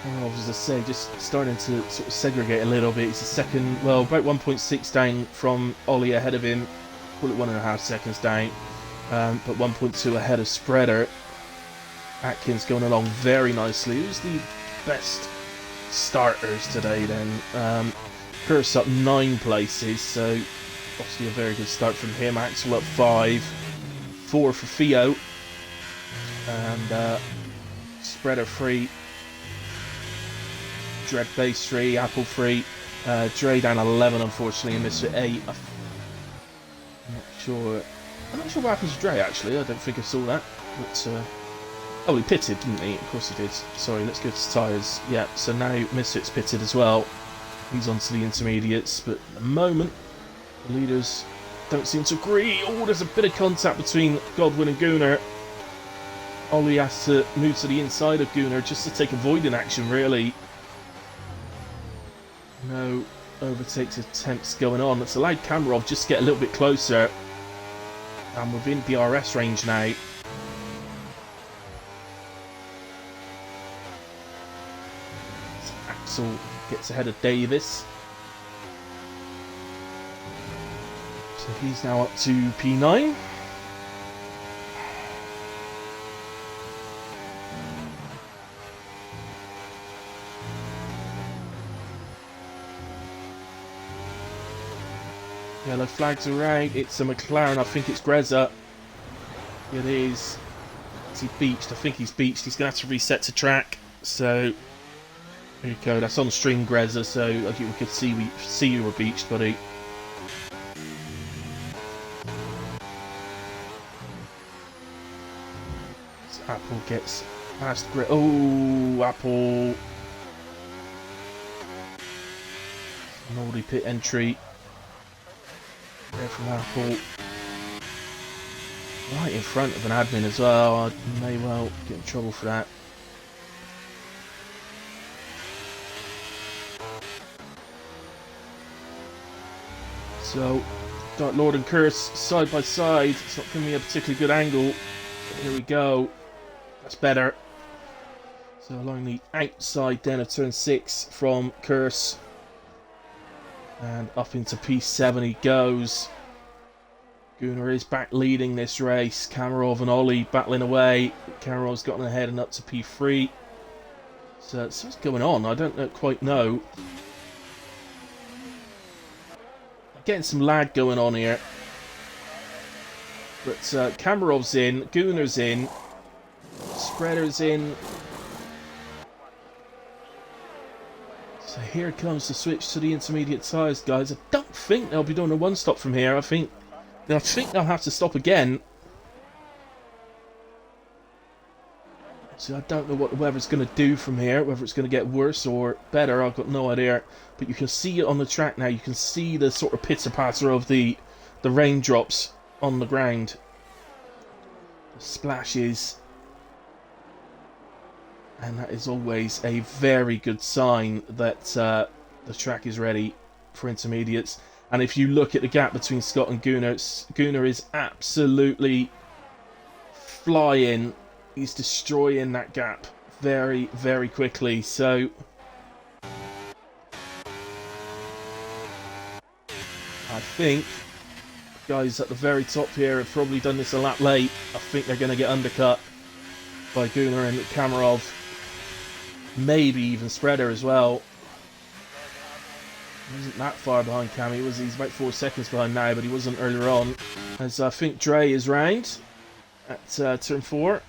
Oh, as I say, just starting to sort of segregate a little bit. He's a second, well, about 1.6 down from Ollie ahead of him. Call it 1.5 seconds down, but 1.2 ahead of Spreader. Atkins going along very nicely. Who's the best starters today then? Curse up 9 places, so obviously a very good start from him. Axel up 5, 4 for Theo, and Spreader 3, Dread Base 3, Apple 3, Dre down 11 unfortunately, and Mr. 8. I'm not sure what happened to Dre actually. I don't think I saw that, but oh, he pitted, didn't he? Of course he did. Sorry, let's go to tyres. Yeah, so now Misfit's pitted as well. He's on to the intermediates, but at the moment, the leaders don't seem to agree. Oh, there's a bit of contact between Godwin and Gunnar. Ollie has to move to the inside of Gunnar just to take avoiding action, really. No overtakes attempts going on. It's allowed Kamarov just to get a little bit closer. And within DRS range now. Axel gets ahead of Davis. So he's now up to P9. Yellow flags are out. It's a McLaren. I think it's Greza. It is. Is he beached? I think he's beached. He's going to have to reset to track. So there you go. That's on stream, Greza. So I think we could see you were beached, buddy. So Apple gets past Gre. Oh, Apple. Moldy pit entry. There from Apple. Right in front of an admin as well. I may well get in trouble for that. So, Dark Lord and Curse side by side. It's not giving me a particularly good angle. But here we go. That's better. So along the outside then of turn 6 from Curse. And up into P7 he goes. Gunnar is back leading this race. Kamarov and Ollie battling away. Kamarov's gotten ahead and up to P3. So what's going on? I don't quite know. Getting some lag going on here. But Kamarov's in. Gunnar's in. Spreader's in. So here comes the switch to the intermediate tyres, guys. I don't think they'll be doing a one-stop from here. I think they'll have to stop again. So I don't know what the weather's going to do from here, whether it's going to get worse or better. I've got no idea. But you can see it on the track now. You can see the sort of pitter-patter of the raindrops on the ground. The splashes. And that is always a very good sign that the track is ready for intermediates. And if you look at the gap between Scott and Gunnar, Gunnar is absolutely flying He's destroying that gap very, very quickly. So I think guys at the very top here have probably done this a lap late. I think they're going to get undercut by Gunnar and Kamarov. Maybe even Spreader as well. He wasn't that far behind Cammy, was he? He's about 4 seconds behind now, but he wasn't earlier on. As I think Dre is round at turn 4.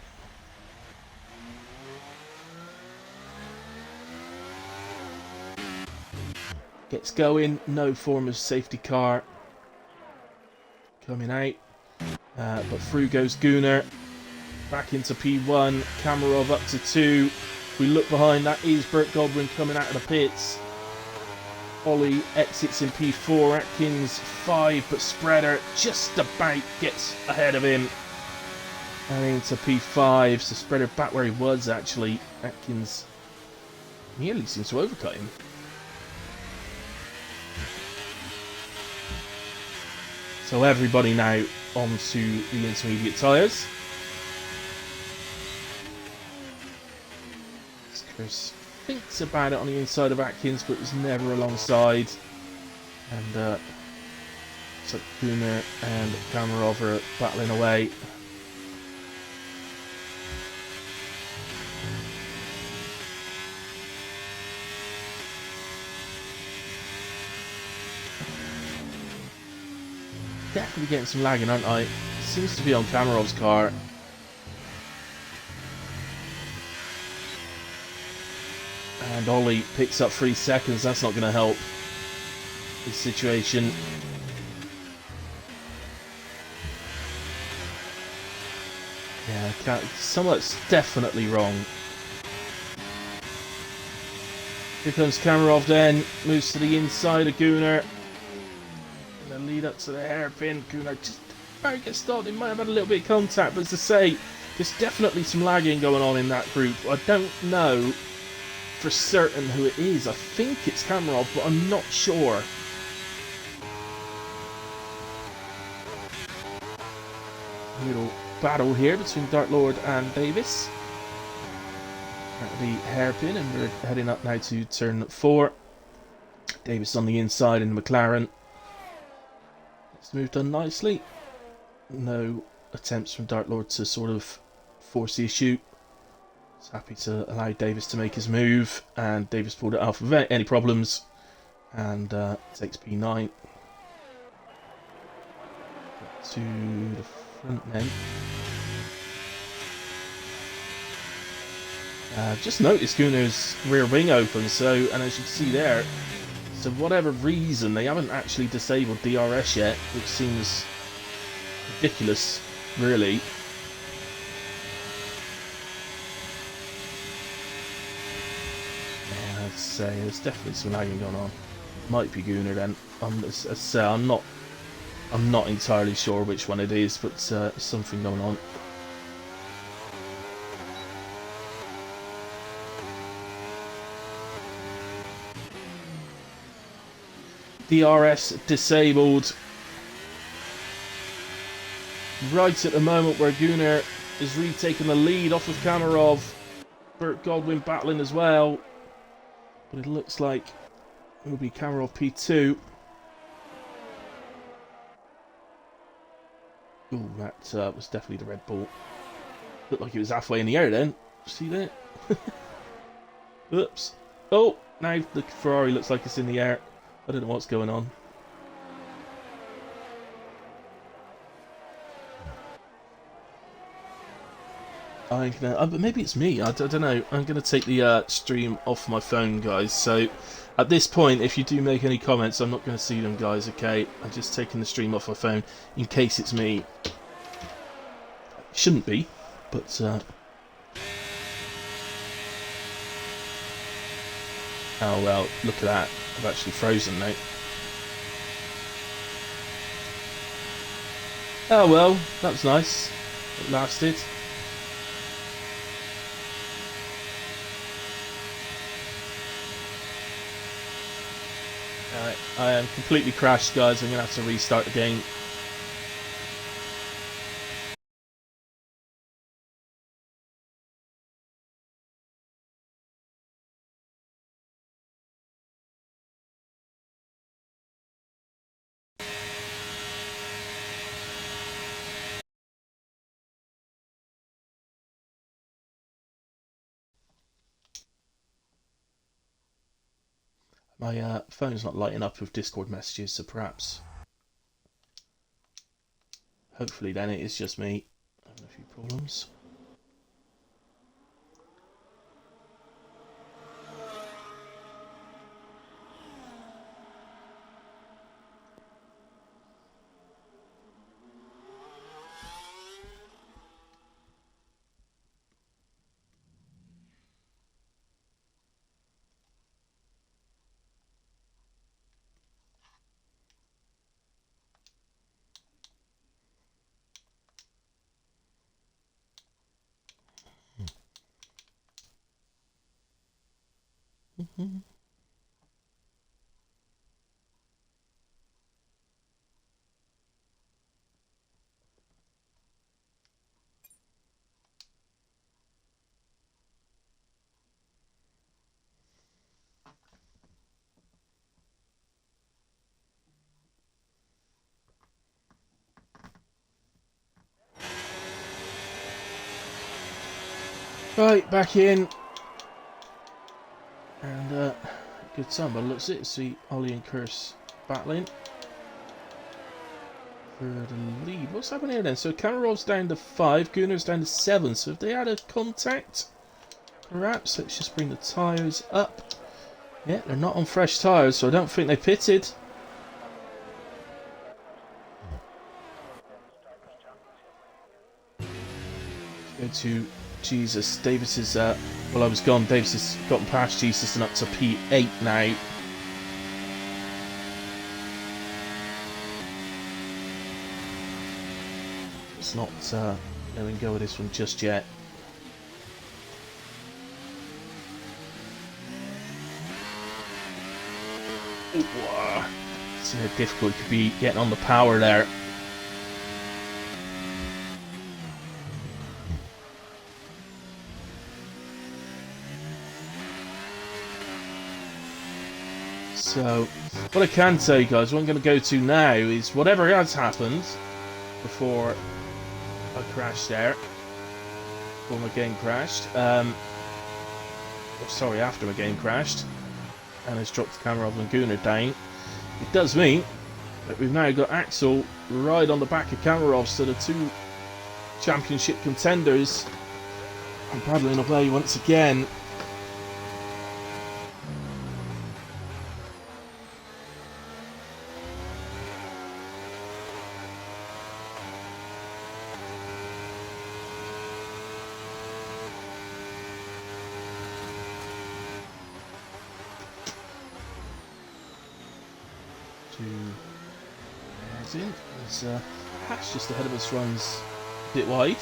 Gets going, no form of safety car coming out. But through goes Gunnar. Back into P1, Kamarov up to 2. If we look behind, that is Burt Godwin coming out of the pits. Ollie exits in P4, Atkins 5, but Spreader just about gets ahead of him. And into P5, so Spreader back where he was actually. Atkins nearly seems to overcut him. So everybody now onto the intermediate tyres. Chris thinks about it on the inside of Atkins, but was never alongside. And so Gunnar and Kamarov are battling away. Definitely getting some lagging, aren't I? Seems to be on Kamarov's car. And Ollie picks up 3 seconds. That's not going to help this situation. Yeah, somewhat's definitely wrong. Here comes Kamarov then. Moves to the inside of Gunnar. And then lead up to the hairpin. Gunnar just about gets stopped. He might have had a little bit of contact, but as I say, there's definitely some lagging going on in that group. I don't know for certain who it is. I think it's Kamarov, but I'm not sure. Little battle here between Dark Lord and Davis at the hairpin, and we're heading up now to turn 4. Davis on the inside in the McLaren. It's moved on nicely. No attempts from Dark Lord to sort of force the issue. He's happy to allow Davis to make his move, and Davis pulled it off without any problems, and takes P9 to the front then. Just noticed Gunnar's rear wing open, so, and as you can see there, so for whatever reason they haven't actually disabled DRS yet, which seems ridiculous, really. I'd say there's definitely some lagging going on. Might be Gunnar then. I'm not entirely sure which one it is, but something going on. DRS disabled right at the moment where Gunnar is retaking the lead off of Kamarov. Burt Godwin battling as well, but it looks like it will be Kamarov P2. Ooh, that was definitely the Red Bull. Looked like it was halfway in the air then. See that? Oops. Oh, now the Ferrari looks like it's in the air. I don't know what's going on. But maybe it's me. I don't know. I'm gonna take the stream off my phone, guys. So at this point, if you do make any comments, I'm not gonna see them, guys. Okay, I'm just taking the stream off my phone in case it's me. Shouldn't be, but oh well. Look at that. I've actually frozen now. Oh well, that was nice. It lasted. I am completely crashed, guys. I'm going to have to restart the game. My phone's not lighting up with Discord messages, so perhaps, hopefully then it is just me having a few problems. Right, back in. And good time, but looks it. See Ollie and Curse battling for the lead. What's happening here then? So Kamarov's down to 5, Gunner's down to 7. So if they had a contact, perhaps. Let's just bring the tyres up. Yeah, they're not on fresh tyres, so I don't think they pitted. Let's go to Jesus. Davis is, well, I was gone. Davis has gotten past Jesus and up to P8 now. It's not letting go of this one just yet. Ooh, see how difficult it could be getting on the power there. So, what I can tell you guys, what I'm going to go to now is whatever has happened before I crashed there, before my game crashed, sorry, after my game crashed, and has dropped the camera of Laguna down. It does mean that we've now got Axel right on the back of Kamarov, so the two championship contenders are paddling away once again. There's Hatch just ahead of us, runs a bit wide.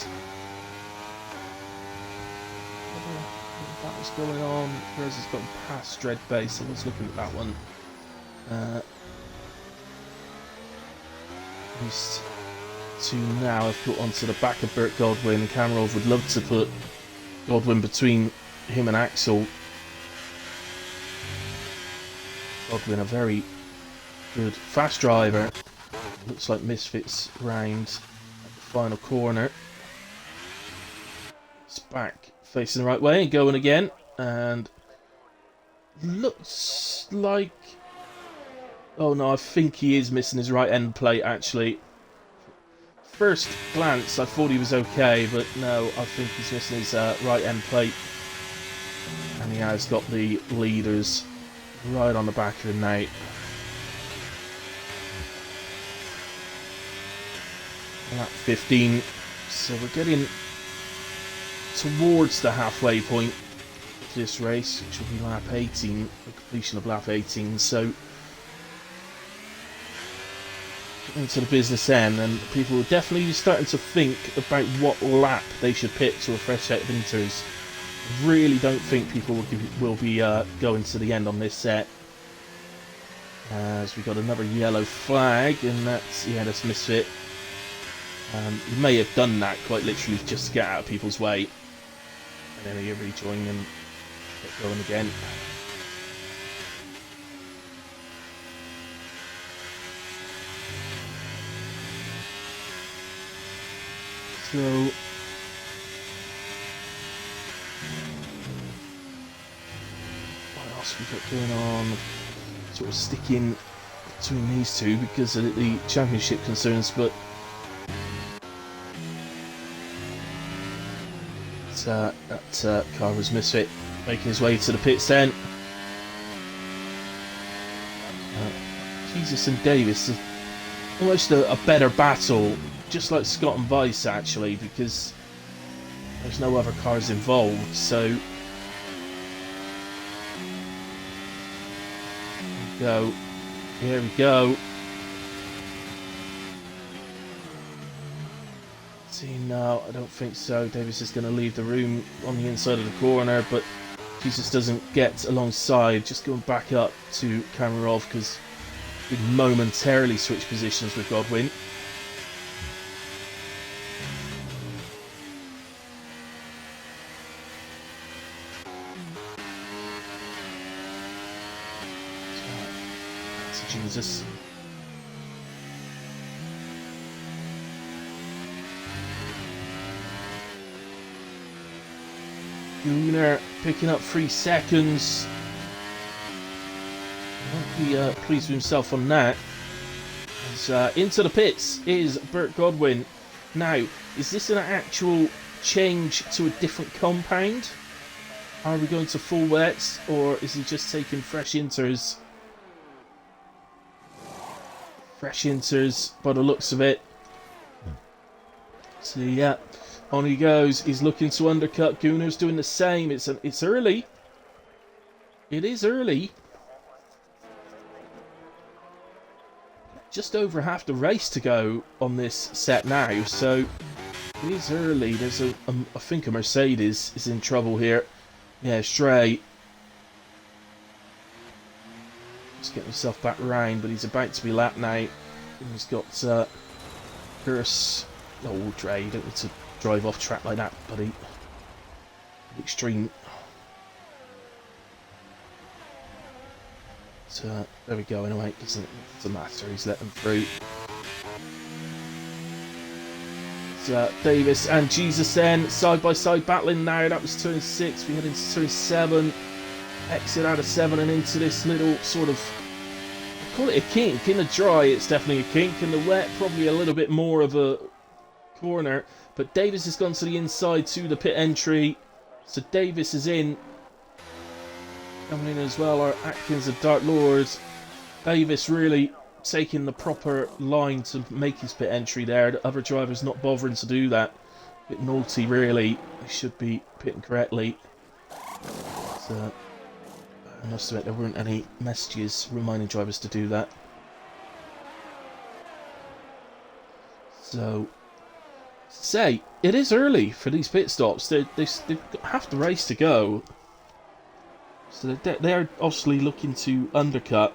That was going on. Perez has gotten past Dread Base. I was looking at that one. These two now have put onto the back of Burt Godwin. Kamarov would love to put Godwin between him and Axel. Godwin, a very good fast driver. Looks like Misfits round at the final corner. It's back facing the right way and going again, and looks like, oh no, I think he is missing his right end plate actually. First glance I thought he was okay, but no, I think he's missing his right end plate, and he has got the leaders right on the back of him now. Lap 15, so we're getting towards the halfway point of this race, which will be lap 18, the completion of lap 18, so getting to the business end, and people are definitely starting to think about what lap they should pit to a fresh set of inters. I really don't think people will be going to the end on this set, as we got another yellow flag, and that's Misfit. You may have done that quite literally just to get out of people's way, and then you rejoin and get going again. So what else we got going on? sort of sticking between these two because of the championship concerns, but that car was Misfit making his way to the pits then. Jesus and Davis, almost a better battle, just like Scott and Vice actually, because there's no other cars involved, so here we go. See, no, I don't think so. Davis is going to leave the room on the inside of the corner, but Jesus doesn't get alongside. Just going back up to Kamarov because we momentarily switch positions with Godwin. That's Jesus. Gunnar picking up 3 seconds. Won't be pleased with himself on that. As, into the pits is Bert Godwin. Now, is this an actual change to a different compound? Are we going to full wets, or is he just taking fresh inters? Fresh inters by the looks of it. So yeah. On he goes. He's looking to undercut. Gunnar's doing the same. It's early. It is early. Just over half the race to go on this set now, so it is early. There's I think a Mercedes is in trouble here. Yeah, Stray. Just getting himself back round, but he's about to be lapped now. And he's got Curse. Oh, Dre, you don't need to drive off track like that, buddy. Extreme. So there we go. Anyway, doesn't matter. He's let them through. So Davis and Jesus then side by side battling now. That was turn 6. We head into turn 7. Exit out of 7 and into this little sort of, I call it a kink. In the dry, it's definitely a kink. In the wet, probably a little bit more of a corner. But Davis has gone to the inside to the pit entry. So Davis is in. Coming in as well are Atkins and Dark Lord. Davis really taking the proper line to make his pit entry there. The other drivers not bothering to do that. A bit naughty really. They should be pitting correctly. So, I must admit there weren't any messages reminding drivers to do that. So, say, it is early for these pit stops. They've got half the race to go. So they're obviously looking to undercut.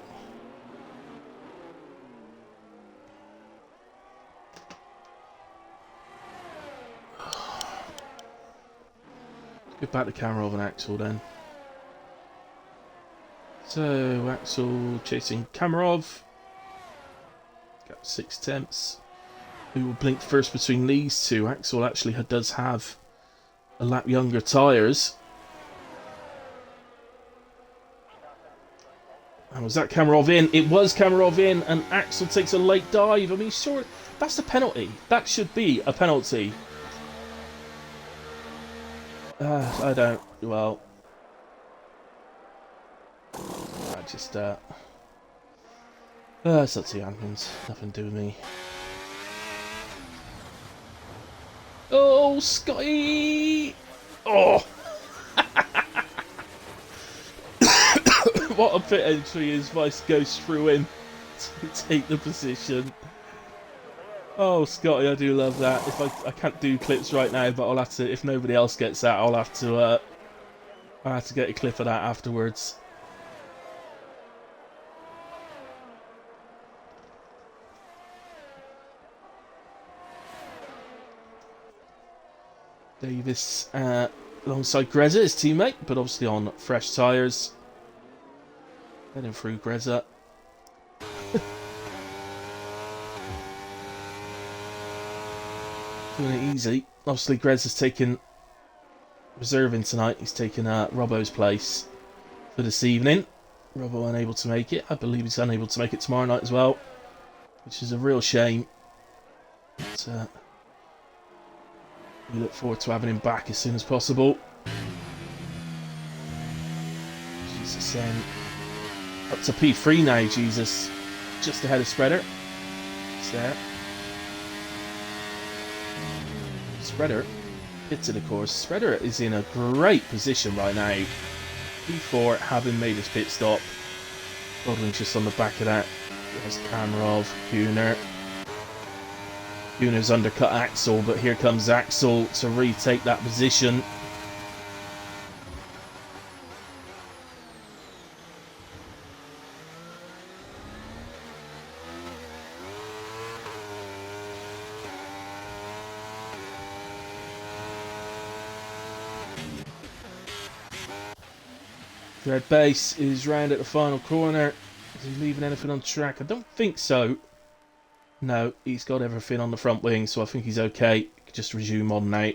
Get back to Kamarov and Axel then. So Axel chasing Kamarov. Got 6 tenths. Who will blink first between these two? Axel actually does have a lap younger tyres. And was that Kamarov in? It was Kamarov in, and Axel takes a late dive. I mean, sure, that's a penalty. That should be a penalty. I don't. Well, I just. It's up to Yankins. Nothing to do with me. Oh, Scotty! Oh! What a pit entry as Vice goes through him to take the position. Oh, Scotty, I do love that. If I can't do clips right now, but I'll have to. If nobody else gets that, I'll have to get a clip of that afterwards. Davis alongside Greza, his teammate, but obviously on fresh tyres. Heading through Greza. Doing it easy. Obviously Greza's taking reserving tonight. He's taking Robbo's place for this evening. Robbo unable to make it. I believe he's unable to make it tomorrow night as well, which is a real shame. But, we look forward to having him back as soon as possible. Jesus, up to P3 now, Jesus. Just ahead of Spreader. It's there. Spreader hits it, of course. Spreader is in a great position right now. P4 having made his pit stop. Godwin's just on the back of that. There's Kamarov, Gunnar. Gunnar's undercut Axel, but here comes Axel to retake that position. Red Base is round at the final corner. Is he leaving anything on track? I don't think so. No, he's got everything on the front wing, so I think he's okay. Just resume on now.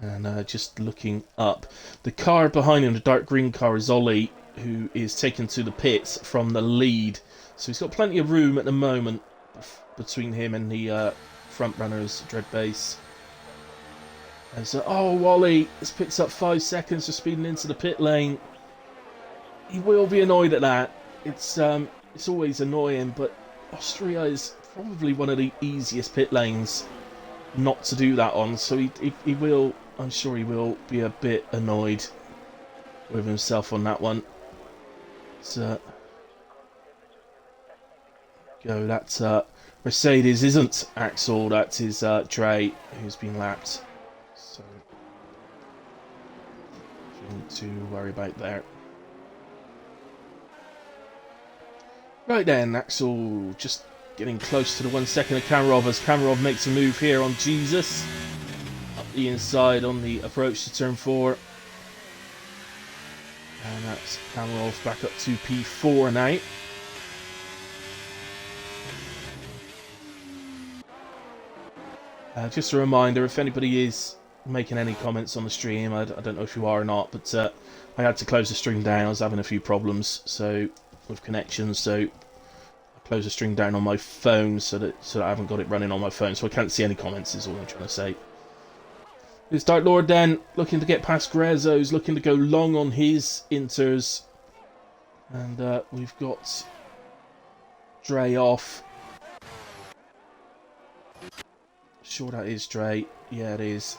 And just looking up. The car behind him, the dark green car, is Ollie, who is taken to the pits from the lead. So he's got plenty of room at the moment between him and the front runners, Dread Base. And so, Ollie has picked up 5 seconds for speeding into the pit lane. He will be annoyed at that. It's always annoying, but Austria is probably one of the easiest pit lanes not to do that on. So he will, I'm sure he will be a bit annoyed with himself on that one. So, go. That's Mercedes isn't Axel. That is Dre, who's been lapped. So, nothing to worry about there. Right then, Axel just getting close to the 1 second of Kamarov as Kamarov makes a move here on Jesus. Up the inside on the approach to turn 4. And that's Kamarov back up to P4 now. Just a reminder, if anybody is making any comments on the stream, I don't know if you are or not, but I had to close the stream down. I was having a few problems with connections, so I closed the stream down on my phone so that I haven't got it running on my phone, so I can't see any comments is all I'm trying to say. It's Dark Lord then, looking to get past Grezzo's, looking to go long on his inters. And we've got Dre off. Sure that is Dre. Yeah, it is.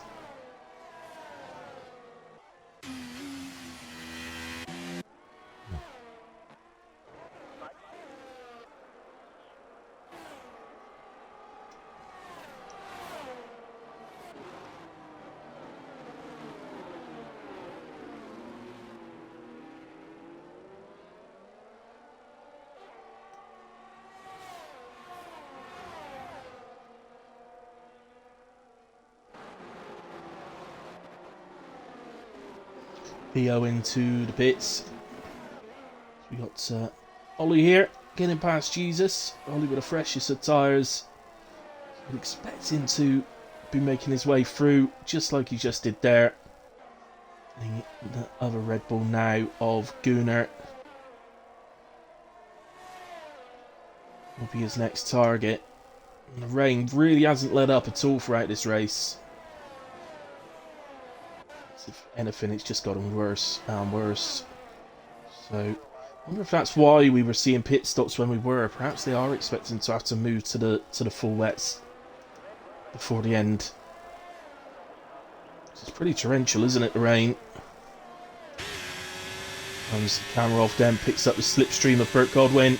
Theo into the pits. We got Ollie here, getting past Jesus. Ollie with the freshest of tyres. We'd expect him to be making his way through, just like he just did there. And the other Red Bull now of Gunnar will be his next target. And the rain really hasn't let up at all throughout this race. If anything, it's just gotten worse and worse. So, I wonder if that's why we were seeing pit stops when we were. Perhaps they are expecting to have to move to the full wets before the end. It's pretty torrential, isn't it, the rain? Comes Kamarov then, picks up the slipstream of Burt Godwin.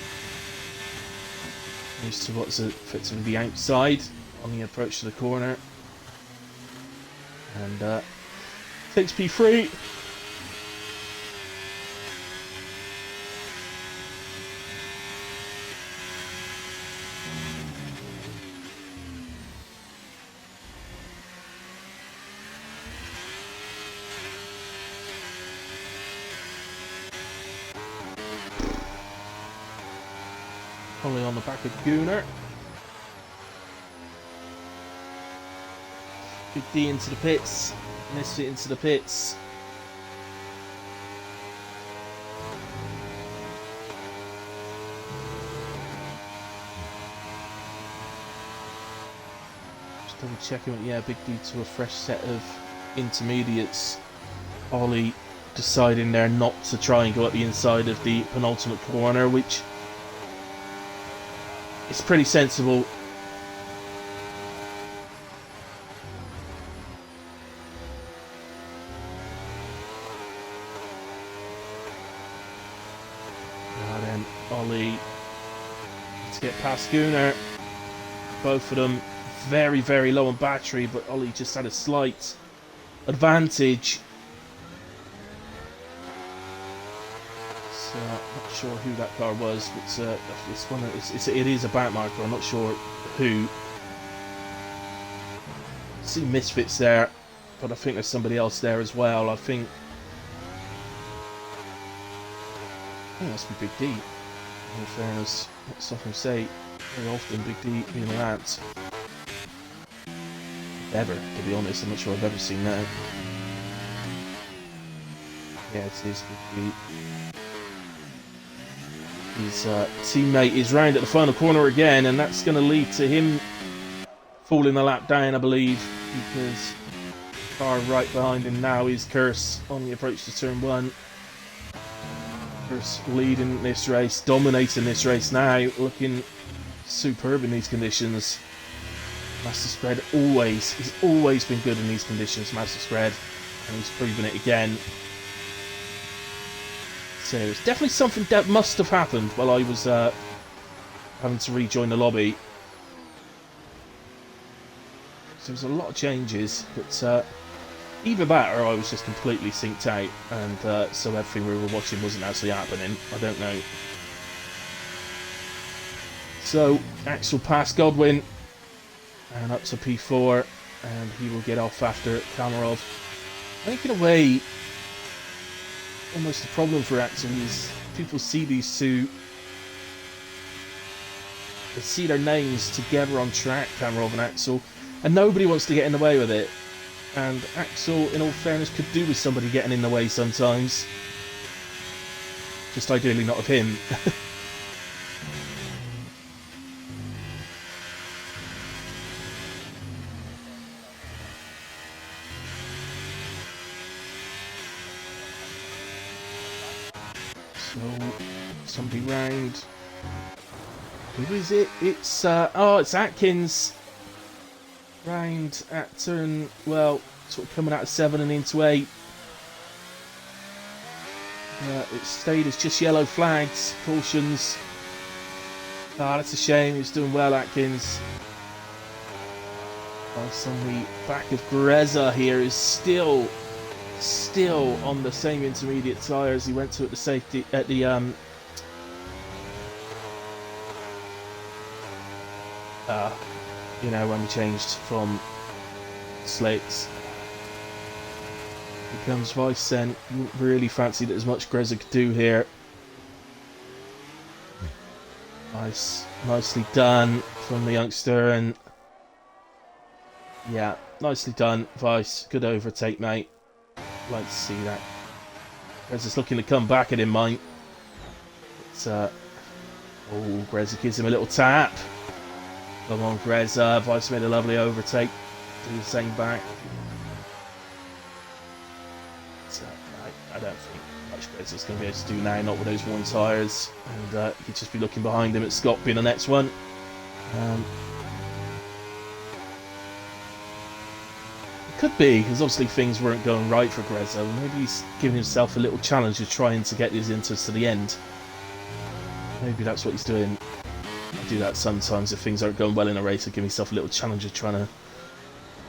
Moves to what's effectively the outside on the approach to the corner. And takes P3. Only on the back of Gunnar. Big D into the pits. Missed it into the pits. double checking. Yeah, big due to a fresh set of intermediates. Ollie deciding there not to try and go up the inside of the penultimate corner, which is pretty sensible. Now then, Ollie to get past Gunnar. Both of them very, very low on battery, but Ollie just had a slight advantage. So, not sure who that car was, but it is a back marker. I'm not sure who. See Misfits there, but I think there's somebody else there as well. I think it must be Big D. In fairness, that's something to say. Very often, Big D being around. Ever, to be honest, I'm not sure I've ever seen that. Yeah, it is Big D. His teammate is round at the final corner again, and that's going to lead to him falling the lap down, I believe, because the car right behind him now is Curse on the approach to turn 1. Curse leading this race, dominating this race now, looking superb in these conditions. Master Spread he's always been good in these conditions, Master Spread, and he's proven it again. So it's definitely something that must have happened while I was having to rejoin the lobby. So there's a lot of changes, but either that or I was just completely synced out, and so everything we were watching wasn't actually happening. I don't know. So Axel passed Godwin and up to P4, and he will get off after Kamarov. I think in a way, almost a problem for Axel is people see these two, they see their names together on track, Kamarov and Axel, and nobody wants to get in the way with it. And Axel, in all fairness, could do with somebody getting in the way sometimes. Just ideally not of him. So, somebody round. Who is it? It's it's Atkins. Round at turn, well, sort of coming out of 7 and into 8. It stayed as just yellow flags, cautions. That's a shame. He's doing well, Atkins. Nice on the back of Greza here is still on the same intermediate tyres he went to at the safety at the you know, when we changed from slates. Here comes Vice then. Really fancied as much Greza could do here. Nicely done from the youngster, and yeah, nicely done, Vice. Good overtake, mate. Like to see that. Greza's looking to come back at him, mate. It's Greza gives him a little tap. Come on, Greza. Vice made a lovely overtake. Do the same back. So, I don't think much Greza's going to be able to do now, not with those worn tyres. And he'd just be looking behind him at Scott being the next one. It could be, because obviously things weren't going right for Greza. Maybe he's giving himself a little challenge of trying to get his inters to the end. Maybe that's what he's doing. I do that sometimes if things aren't going well in a race. I give myself a little challenge of trying to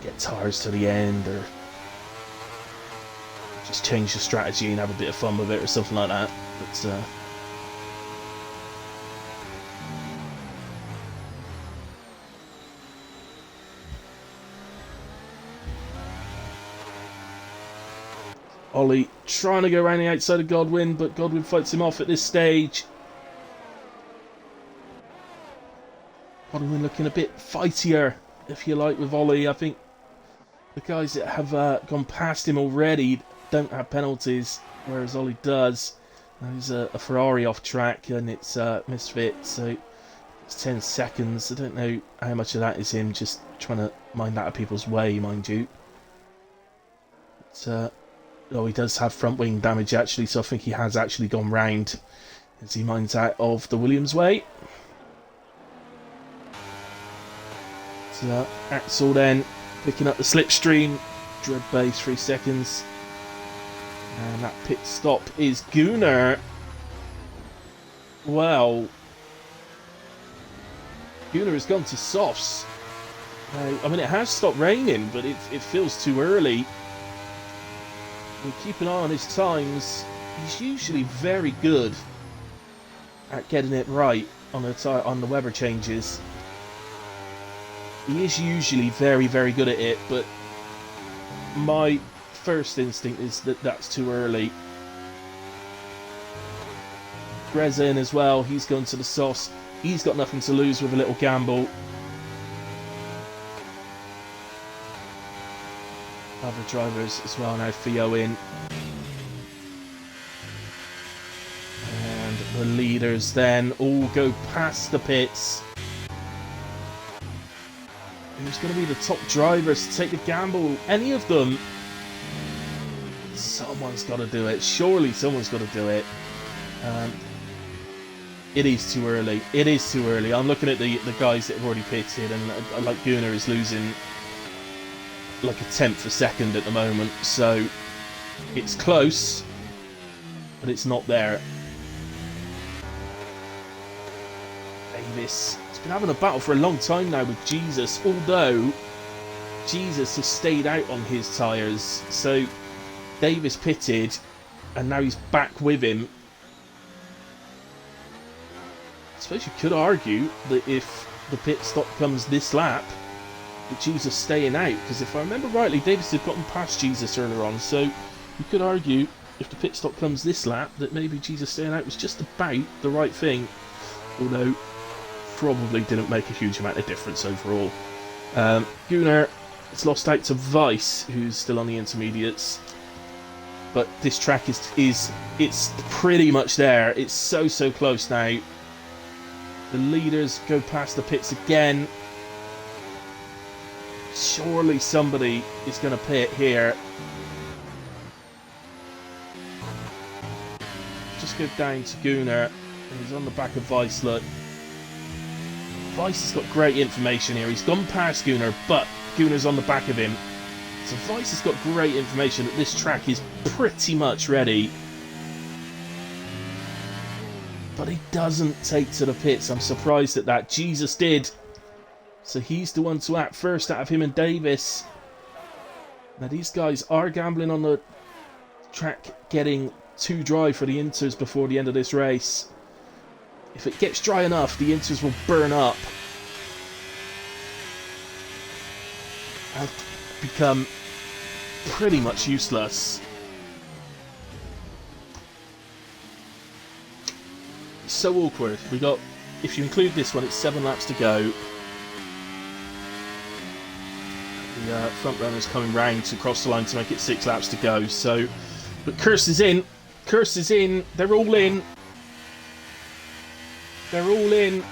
get tyres to the end, or just change the strategy and have a bit of fun with it, or something like that. But Ollie trying to go around the outside of Godwin, but Godwin fights him off at this stage. Godwin looking a bit fightier, if you like, with Ollie. I think the guys that have gone past him already don't have penalties, whereas Ollie does. There's a Ferrari off track, and it's Misfit, so It's 10 seconds. I don't know how much of that is him just trying to mind out of people's way, mind you. But, oh, he does have front wing damage actually, so I think he has actually gone round as he minds out of the Williams way. So Axel then picking up the slipstream. Dread base 3 seconds. And that pit stop is Gunnar. Well, Gunnar has gone to softs. I mean, it has stopped raining, but it feels too early. We'll keep an eye on his times. He's usually very good at getting it right on the weather changes. He is usually very, very good at it, but my first instinct is that that's too early. Greza in as well. He's gone to the sauce. He's got nothing to lose with a little gamble. Other drivers as well now. Theo in. And the leaders then all go past the pits. Who's going to be the top drivers to take the gamble? Any of them? Someone's got to do it. Surely someone's got to do it. It is too early. It is too early. I'm looking at the guys that have already pitted, and like Gunnar is losing like a tenth a second at the moment. So it's close, but it's not there. Davis. He's been having a battle for a long time now with Jesus, although Jesus has stayed out on his tyres. So Davis pitted, and now he's back with him. I suppose you could argue that if the pit stop comes this lap, that Jesus staying out, because if I remember rightly, Davis had gotten past Jesus earlier on, so you could argue if the pit stop comes this lap that maybe Jesus staying out was just about the right thing, although probably didn't make a huge amount of difference overall. Gunnar has lost out to Vice, who's still on the intermediates, but this track is it's pretty much there. It's so close now. The leaders go past the pits again. Surely somebody is going to pit here. Just go down to Gunnar. He's on the back of Vice, look. Vice has got great information here. He's gone past Gunnar, but Gunnar's on the back of him. So Vice has got great information that this track is pretty much ready. But he doesn't take to the pits. I'm surprised at that. Jesus did. So he's the one to act first out of him and Davis. Now these guys are gambling on the track getting too dry for the Inters before the end of this race. If it gets dry enough, the Inters will burn up and become pretty much useless. So awkward. We got, if you include this one, it's 7 laps to go. The front runner's coming round to cross the line to make it 6 laps to go. So, but Curse is in. Curse is in. They're all in. They're all in.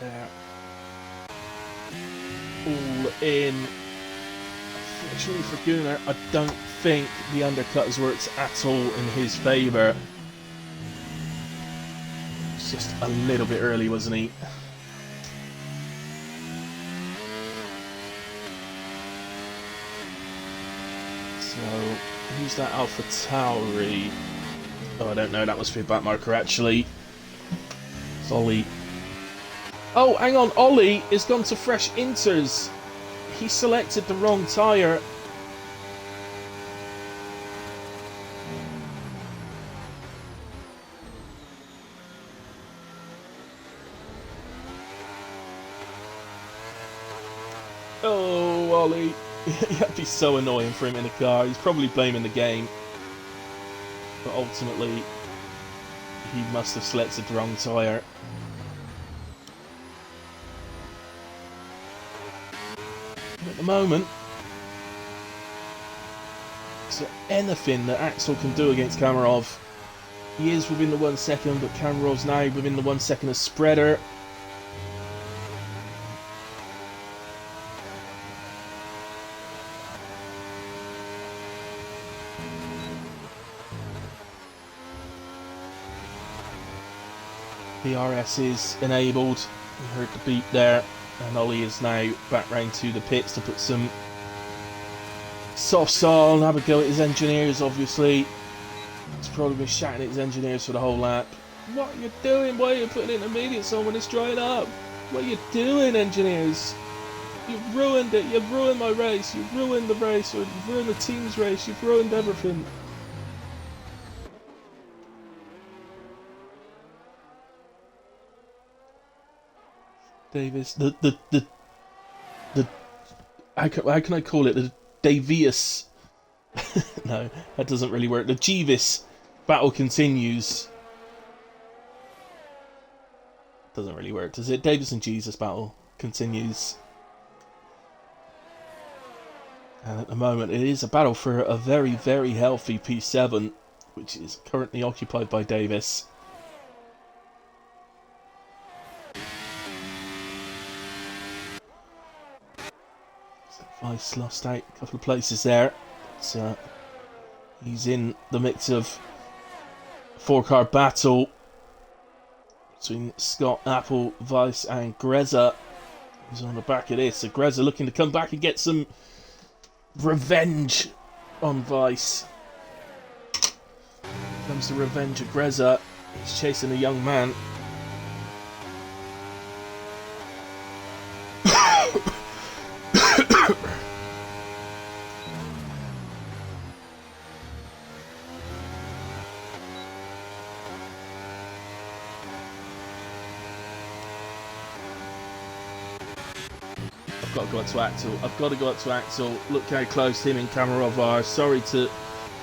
There. All in. Unfortunately for Gunnar, I don't think the undercut has worked at all in his favour. It's just a little bit early, wasn't he? So, who's that Alpha Tauri? Oh, I don't know, that must be a back marker actually. It's Ollie. Oh, hang on, Ollie has gone to fresh Inters. He selected the wrong tyre. Oh, Ollie. That'd be so annoying for him in the car. He's probably blaming the game. But ultimately, he must have selected the wrong tyre. At the moment, So anything that Axel can do against Kamarov. He is within the 1 second, but Kamarov's now within the 1 second of Spreader. PRS is enabled. You heard the beep there, and Ollie is now back round to the pits to put some softs on, have a go at his engineers. Obviously, he's probably been shouting at his engineers for the whole lap. What are you doing? Why are you putting intermediates on when it's drying up? What are you doing, engineers? You've ruined it. You've ruined my race. You've ruined the race. You've ruined the team's race. You've ruined everything. Davis, the how can I call it? The Davius. No, that doesn't really work. The Jeevis battle continues. Doesn't really work, does it? Davis and Jesus battle continues. And at the moment, it is a battle for a very, very healthy P7, which is currently occupied by Davis. Vice lost out a couple of places there. But, he's in the mix of a 4-car battle between Scott, Apple, Vice and Greza. He's on the back of this. So Greza looking to come back and get some revenge on Vice. Comes the revenge of Greza. He's chasing a young man. I've got to go up to Axel. I've got to go up to Axel. Look how close him and Kamarov are. Sorry to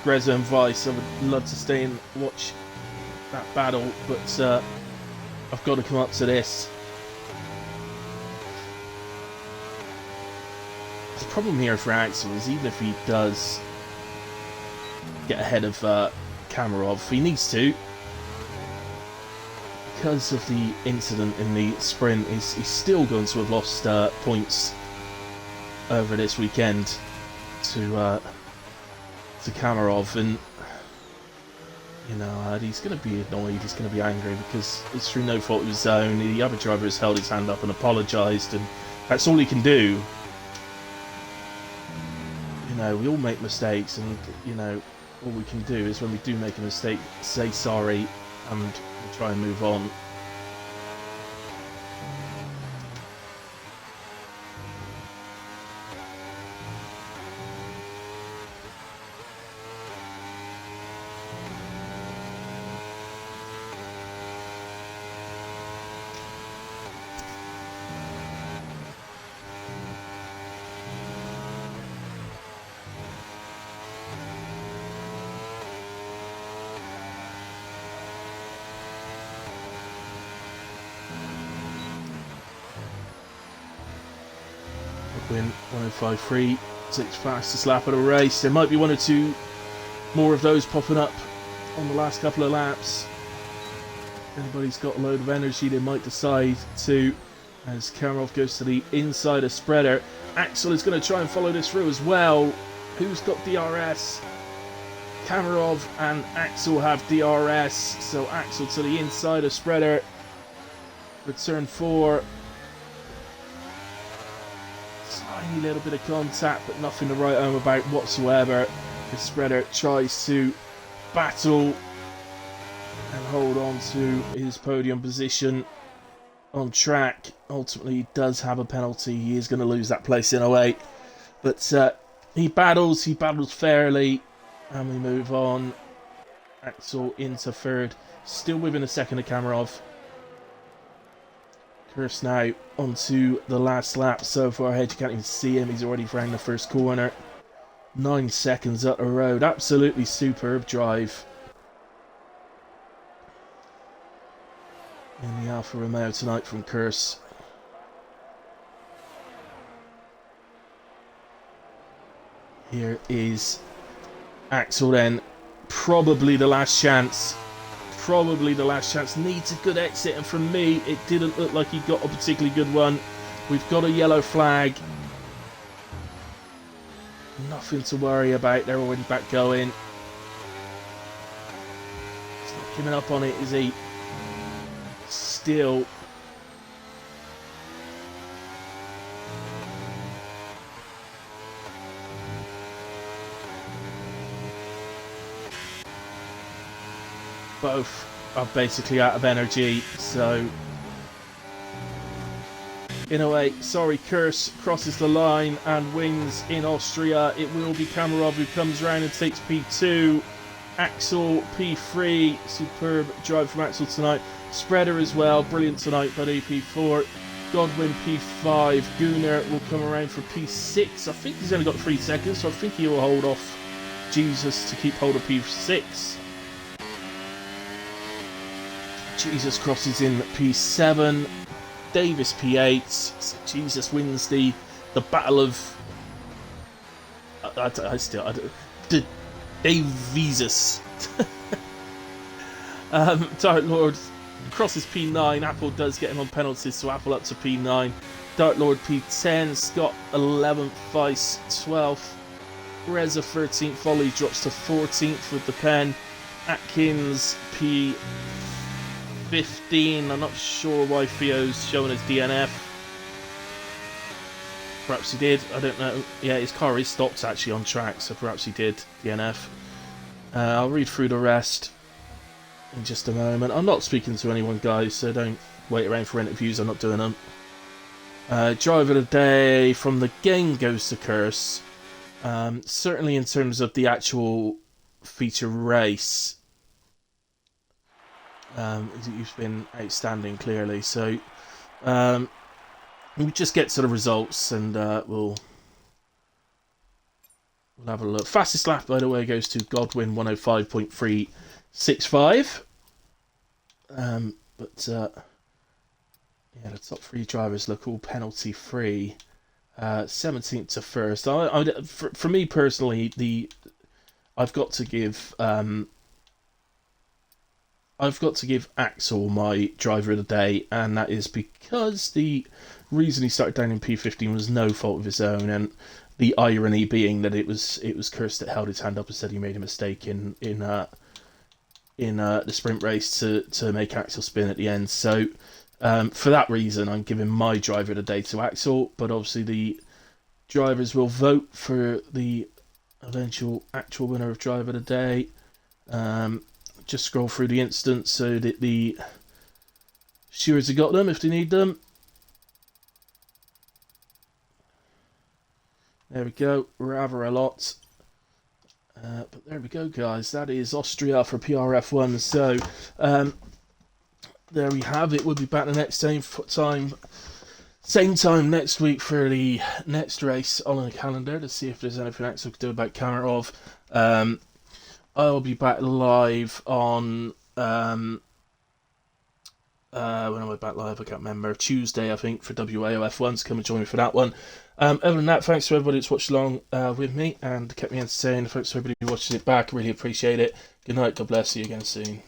Greza and Vice. I would love to stay and watch that battle, but I've got to come up to this. The problem here for Axel is even if he does get ahead of Kamarov, he needs to. Because of the incident in the sprint, he's still going to have lost points over this weekend to Kamarov, and you know he's going to be annoyed. He's going to be angry because it's through no fault of his own. The other driver has held his hand up and apologised, and that's all he can do. You know, we all make mistakes, and you know all we can do is when we do make a mistake, say sorry and try and move on. Win 105.3, 6th fastest lap of the race. There might be one or two more of those popping up on the last couple of laps. If anybody's got a load of energy, they might decide to, as Kamarov goes to the inside of Spreader. Axel is going to try and follow this through as well. Who's got DRS? Kamarov and Axel have DRS, so Axel to the inside of Spreader. Return 4. Tiny little bit of contact, but nothing to write home about whatsoever. The Spreader tries to battle and hold on to his podium position on track. Ultimately, he does have a penalty. He is going to lose that place in 08. But he battles fairly, and we move on. Axel into third, still within a second of Kamarov. Kurse now onto the last lap so far ahead. You can't even see him. He's already round the first corner. 9 seconds up the road. Absolutely superb drive in the Alfa Romeo tonight from Kurse. Here is Axel then, probably the last chance. Probably the last chance. Needs a good exit, and from me, it didn't look like he got a particularly good one. We've got a yellow flag. Nothing to worry about. They're already back going. He's not giving up on it, is he? Still. Both are basically out of energy, so in a way, sorry, Kurse crosses the line and wins in Austria. It will be Kamarov who comes around and takes P2. Axel P3, superb drive from Axel tonight. Spreader as well, brilliant tonight, buddy. P4. Godwin P5. Gunnar will come around for P6. I think he's only got 3 seconds, so I think he will hold off Jesus to keep hold of P6. Jesus crosses in P7. Davis P8. So Jesus wins the battle of Davises. Dark Lord crosses P9. Apple does get him on penalties, so Apple up to P9. Dark Lord P10. Scott 11th. Vice 12th. Reza 13th. Volley drops to 14th with the pen. Atkins P15. I'm not sure why Theo's showing as DNF. Perhaps he did, I don't know. Yeah, his car is stopped actually on track, so perhaps he did DNF. I'll read through the rest in just a moment. I'm not speaking to anyone, guys, so don't wait around for interviews. I'm not doing them. Driver of the day from the game goes to Curse. Certainly in terms of the actual feature race, he's been outstanding, clearly. So we'll just get to the results and we'll have a look. Fastest lap, by the way, goes to Godwin 105.365. Yeah, the top 3 drivers look all penalty free. 17th to 1st. For me personally, I've got to give Axel my driver of the day, and that is because the reason he started down in P15 was no fault of his own, and the irony being that it was Kurse that held his hand up and said he made a mistake in the sprint race to make Axel spin at the end. So for that reason, I'm giving my driver of the day to Axel, but obviously the drivers will vote for the eventual actual winner of driver of the day. Just scroll through the instance so that the stewards have got them if they need them. There we go, rather a lot. But there we go, guys. That is Austria for PRF1. So there we have it. We'll be back the next same time next week for the next race on the calendar to see if there's anything else we can do about Kamarov. I'll be back live on when am I back live? I can't remember. Tuesday, I think, for WAOF1, so come and join me for that one. Other than that, thanks to everybody that's watched along with me and kept me entertained. Thanks to everybody watching it back. Really appreciate it. Good night. God bless. See you again soon.